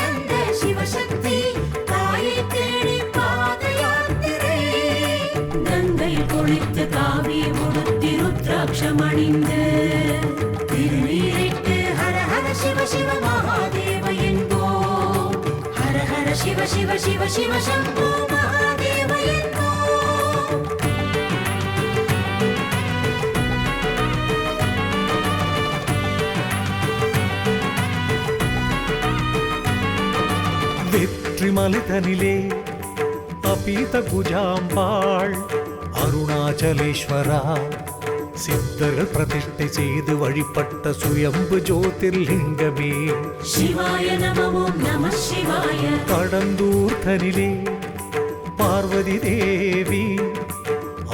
அந்த சிவசக்தி தாயை தேடி பாத யாத்திரை கங்கையில் குளித்து காவி உடுத்தி ருத்ராட்சம் அணிந்து திருநீரிட்டு ஹர ஹர சிவ சிவ மகாதேவ என்போம் ஹர ஹர சிவ சிவ சிவ சிவ சம்போ மகாதேவ என்போம் வெற்றிமலைதனிலே அபீத குஜாம்பாள் அருணாச்சலேஸ்வரா சித்தர்கள் பிரதிஷ்டை செய்து வழிபட்ட சுயம்பு ஜோதிர்லிங்கமே சிவாய நமோம் நம சிவாய கடந்தூர் தனிலே பார்வதி தேவி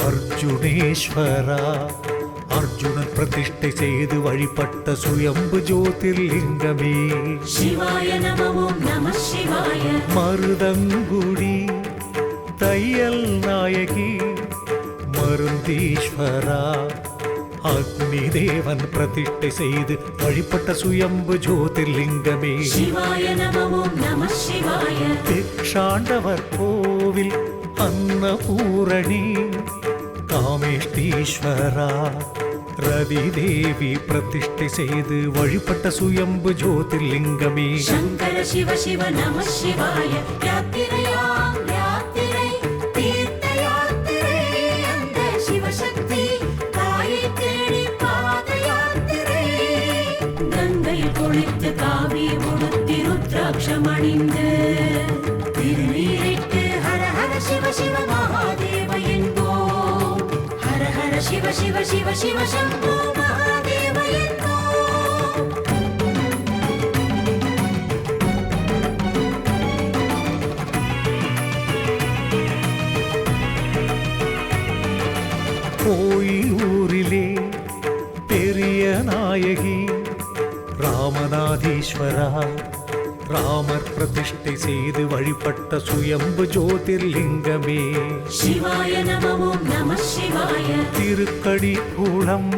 அர்ஜுனேஸ்வரா அர்ஜுனன் பிரதிஷ்டை செய்து வழிபட்ட சுயம்பு ஜோதிர்லிங்கமே சிவாய நமோம் நம சிவாய மருதங்குடி தையல் நாயகி மருந்தீஸ்வரா அக்னி தேவன் பிரதிஷ்டை செய்து வழிபட்ட சுயம்பு ஜோதிர்லிங்கமே சிவாய நமோம் நம சிவாய திக்ஷாண்டவர் கோவில் அன்னபூரணி காமேஷ்டீஸ்வரா ரதி தேவி பிரதிஷ்டை செய்து வழிபட்ட சுயம்பு ஜோதிர்லிங்கமே சங்கர சிவ சிவ நம சிவாய யாத்திரையாம் யாத்திரை தீர்த்த யாத்திரை அந்த சிவசக்தி தாயை தேடி பாத யாத்திரை கங்கையில் குளித்து காவி உடுத்தி ருத்ராட்சம் அணிந்து திருநீரிட்டு ஹர ஹர சிவ சிவ மகாதேவ என்போம் ஹர ஹர சிவ சிவ சிவ சிவ சம்போ மகாதேவ என்போம் கோயிலூரிலே பெரிய நாயகி ராமநாதீஸ்வரா ராமர் பிரதிஷ்டை செய்து வழிபட்ட சுயம்பு ஜோதிர்லிங்கமே சிவாய நமோம் நம சிவாய திருக்கடி கூடம்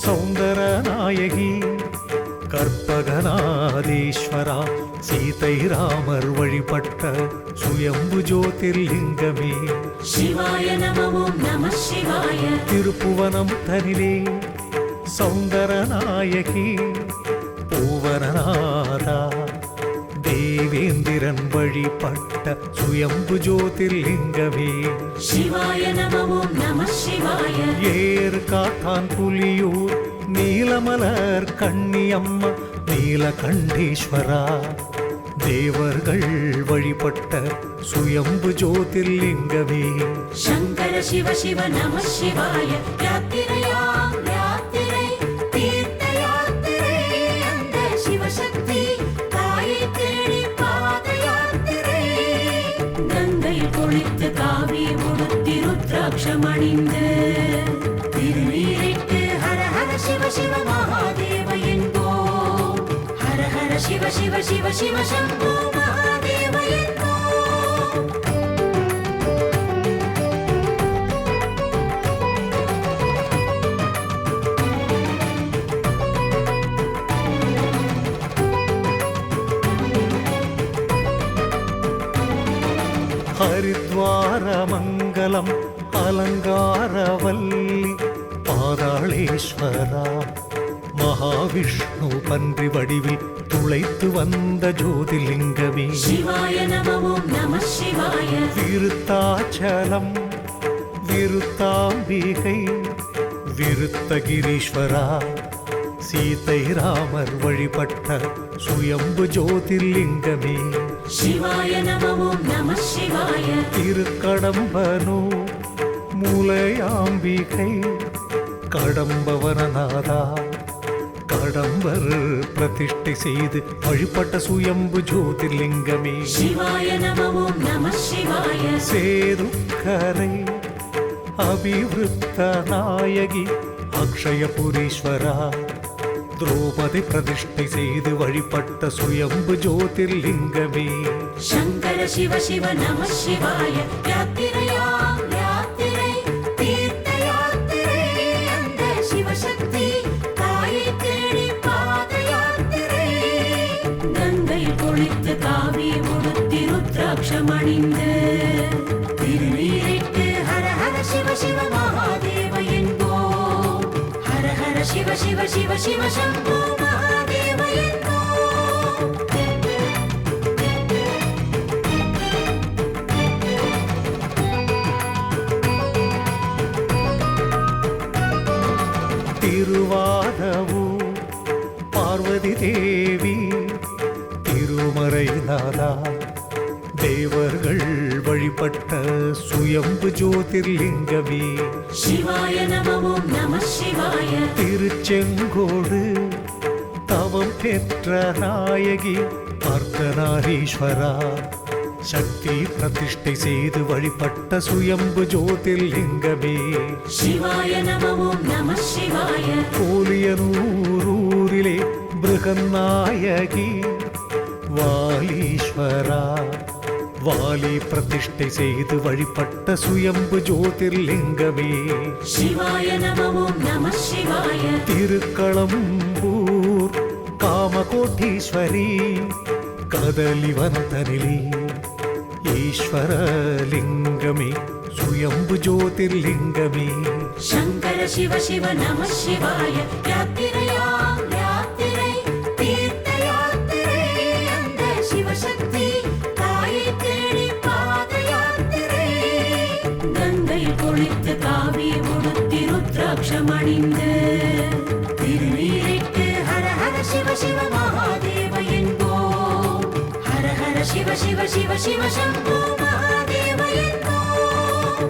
சௌந்தர நாயகி கற்பகநாதீஸ்வரா சீதை ராமர் வழிபட்ட சுயம்பு ஜோதிர்லிங்கமே சிவாய நமோம் நம சிவாய திருப்புவனம் தனிலே சௌந்தர நாயகி பூவனநாதா தேவேந்திரன் வழிபட்ட சுயம்பு ஜோதிர்லிங்கமே சிவாய நமோம் நம சிவாய ஏறு காத்தான் புலியூர் நீலமலர் கண்ணியம்மா நீலகண்டீஸ்வரா தேவர்கள் வழிபட்ட சுயம்பு ஜோதிர்லிங்கமே சங்கர சிவ சிவ நம சிவாய யாத்திரையாம் யாத்திரை ருத்ராட்சமணிந்து திருநீரிட்டு ஹர ஹர சிவ சிவ மகாதேவ என்போம். ஹர ஹர சிவ சிவ சிவ சிவ சம்போ மகாதேவ என்போம். हरिद्वारमङ्गलम् अलङ्कारवल्ली பாதாளேஸ்வரா மகாவிஷ்ணு பன்றி வடிவில் துளைத்து வந்த ஜோதிலிங்கமே சிவாய நம ஓம் நம சிவாய. விருத்தாச்சலம் விருத்தாம்பிகை விருத்தகிரீஸ்வரா சீதை ராமர் வழிபட்ட சுயம்பு ஜோதிர்லிங்கமே சிவாய நம ஓம் நம சிவாய. திருக்கடம்பனூர் மூலையாம்பிகை கடம்பவனநாதா கடம்பர் பிரதிஷ்டை செய்து வழிபட்ட சுயம்பு ஜோதிர்லிங்கமே சிவாய நம ஓம் நம சிவாய. சேதுக்கரை அபிவிருத்த நாயகி அக்ஷயபுரீஸ்வரா திரௌபதி பிரதிஷ்டை செய்து வழிபட்ட சுயம்பு ஜோதிர்லிங்கமே சங்கர சிவ சிவ நம சிவாய. யாத்திரையாம் யாத்திரை தீர்த்த யாத்திரை அந்த சிவசக்தி தாயை தேடி பாத யாத்திரை. கங்கையில் குளித்து காவி உடுத்தி ருத்ராட்சமணிந்து திருநீரிட்டு ஹர ஹர சிவ சிவ மகாதேவ என்போம். ஹர ஹர சிவ சிவ சிவ சிவ சம்போ மகாதேவ என்போம். திருவாதவூர் பார்வதி தேவி திருமறைநாதா தேவர்கள் வழிபட்ட சுயம்பு ஜோதிர்லிங்கமே சிவாய நம ஓம் நம சிவாய. திருச்செங்கோடு தவம் பெற்ற நாயகி அர்த்தநாரீஸ்வரா சக்தி பிரதிஷ்டை செய்து வழிபட்ட சுயம்பு ஜோதிர்லிங்கமே சிவாய நம ஓம் நம சிவாய. கோலியனூரூரிலே பிருகநாயகி வாலீஸ்வரா வாலி பிரதிஷ்டை செய்து வழிபட்ட சுயம்பு ஜோதிர்லிங்கமே சிவாய நம ஓம் நம சிவாய. திருக்களம்பூர் காமகோட்டீஸ்வரி கதலிவந்தனிலே ஈஸ்வரலிங்கமே சுயம்பு ஜோதிர்லிங்கமே சங்கர சிவ சிவ நம சிவாய. யாத்திரையாம் யாத்திரை தீர்த்த யாத்திரை அந்த சிவசக்தி தாயை தேடி பாத யாத்திரை. கங்கையில் குளித்து காவி உடுத்தி ருத்ராட்சமணிந்து திருநீரிட்டு ஹர ஹர சிவ சிவ மகாதேவ என்போம். ஹர ஹர சிவ சிவ சிவ சிவ சம்போ மகாதேவ என்போம்.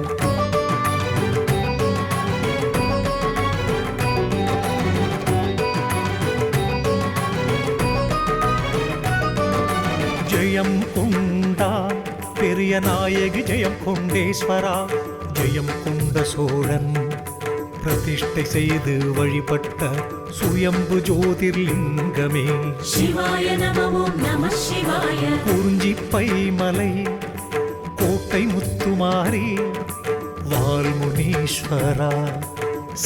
ஜெயம் கொண்டா பெரிய நாயகி ஜெயம் கொண்டேஸ்வரா ஜெயம் கொண்ட சோழன் பிரதிஷ்டை செய்து வழிபட்ட சுயம்பு ஜோதிர்லிங்கமே சிவாய நம ஓம் நம சிவாய. குறிஞ்சிப்பை மலை கோட்டை முத்துமாரி வால்முனீஸ்வரா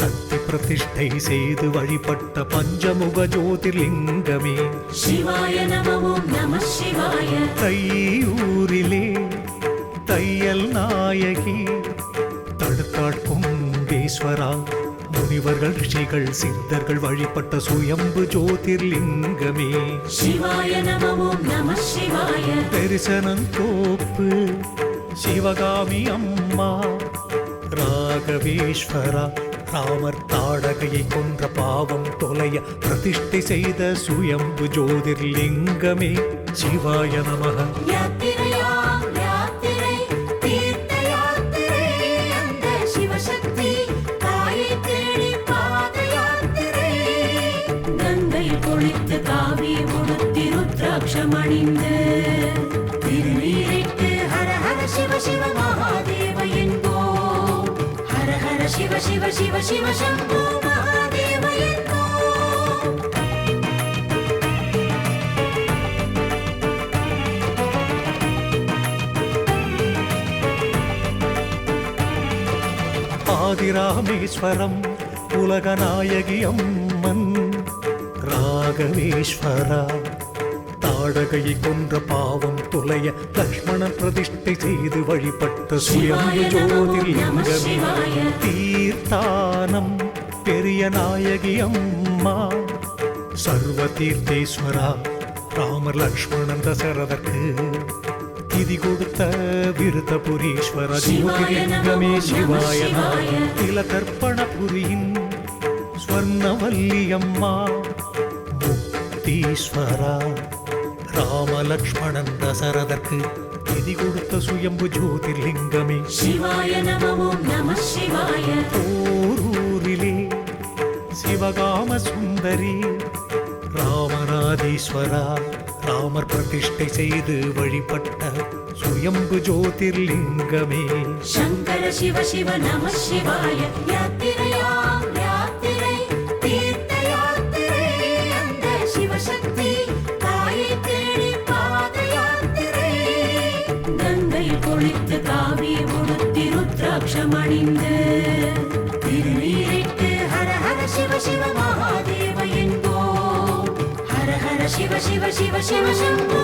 சக்தி பிரதிஷ்டை செய்து வழிபட்ட பஞ்சமுக ஜோதிர்லிங்கமே சிவாய நம ஓம் நம சிவாய. தையூரிலே தையல் நாயகி தடுத்தாட்கொண்டேஸ்வரா முனிவர்கள் ரிஷிகள் சித்தர்கள் வழிபட்ட சுயம்பு ஜோதிர்லிங்கமே சிவாய நம ஓம் நம சிவாய. தரிசனந்தோப்பு சிவகாமி அம்மா ராகவேஸ்வரா ராமர் தாடகையை கொன்ற பாவம் தொலைய பிரதிஷ்டை செய்த சுயம்பு ஜோதிர்லிங்கமே சிவாய நமः யாத்திரையாம் யாத்திரை தீர்த்த யாத்திரை அந்த சிவசக்தி தாயை தேடி பாத யாத்திரை. கங்கையில் குளித்து காவி உடுத்தி ருத்ராட்சமணிந்து திருநீரிட்டு ஹர ஹர சிவ சிவ மகாதேவ என்போம். ஹர சிவ சிவ சிவ சம்போ மகாதேவ என்போம். ஆதிராமேஸ்வரம் உலகநாயகி அம்மன் ராகவேஸ்வரா தாடகையை கொன்ற பாவம் துளைய லக்ஷ்மணன் பிரதிஷ்டை செய்து வழிபட்ட சுயம்பு ஜோதிர்லிங்கமே தீர்த்தானம் பெரிய நாயகி அம்மா சர்வ தீர்த்தேஸ்வரா ராமர் லக்ஷ்மணன் தசரதற்கு திதி கொடுத்த விருதபுரீஸ்வர ஜோதிர்லிங்கமே சிவாய திலகற்பணபுரியின் ஸ்வர்ணவல்லி அம்மா முக்தீஸ்வரா ராம லக்ஷ்மணன் தசரதற்கு திதி கொடுத்த சுயம்பு ஜோதிர்லிங்கமே சிவாய நமோ நம சிவாய. ஓரூரிலே சிவகாம சுந்தரி ராமநாதீஸ்வரா ராமர் பிரதிஷ்டை செய்து வழிபட்ட சுயம்பு ஜோதிர்லிங்கமே சங்கர சிவ சிவ நம சிவாய. யாத்திரையாம் யாத்திரை தீர்த்த யாத்திரை அந்த சிவசக்தி தாயை தேடி பாத யாத்திரை. கங்கையில் குளித்து காவி உடுத்தி ருத்ராட்சம் அணிந்து திருநீரிட்டு ஹர ஹர சிவ சிவ மகாதேவ என்போம். ஹர ஹர சிவ சிவ சிவ சிவ சம்போ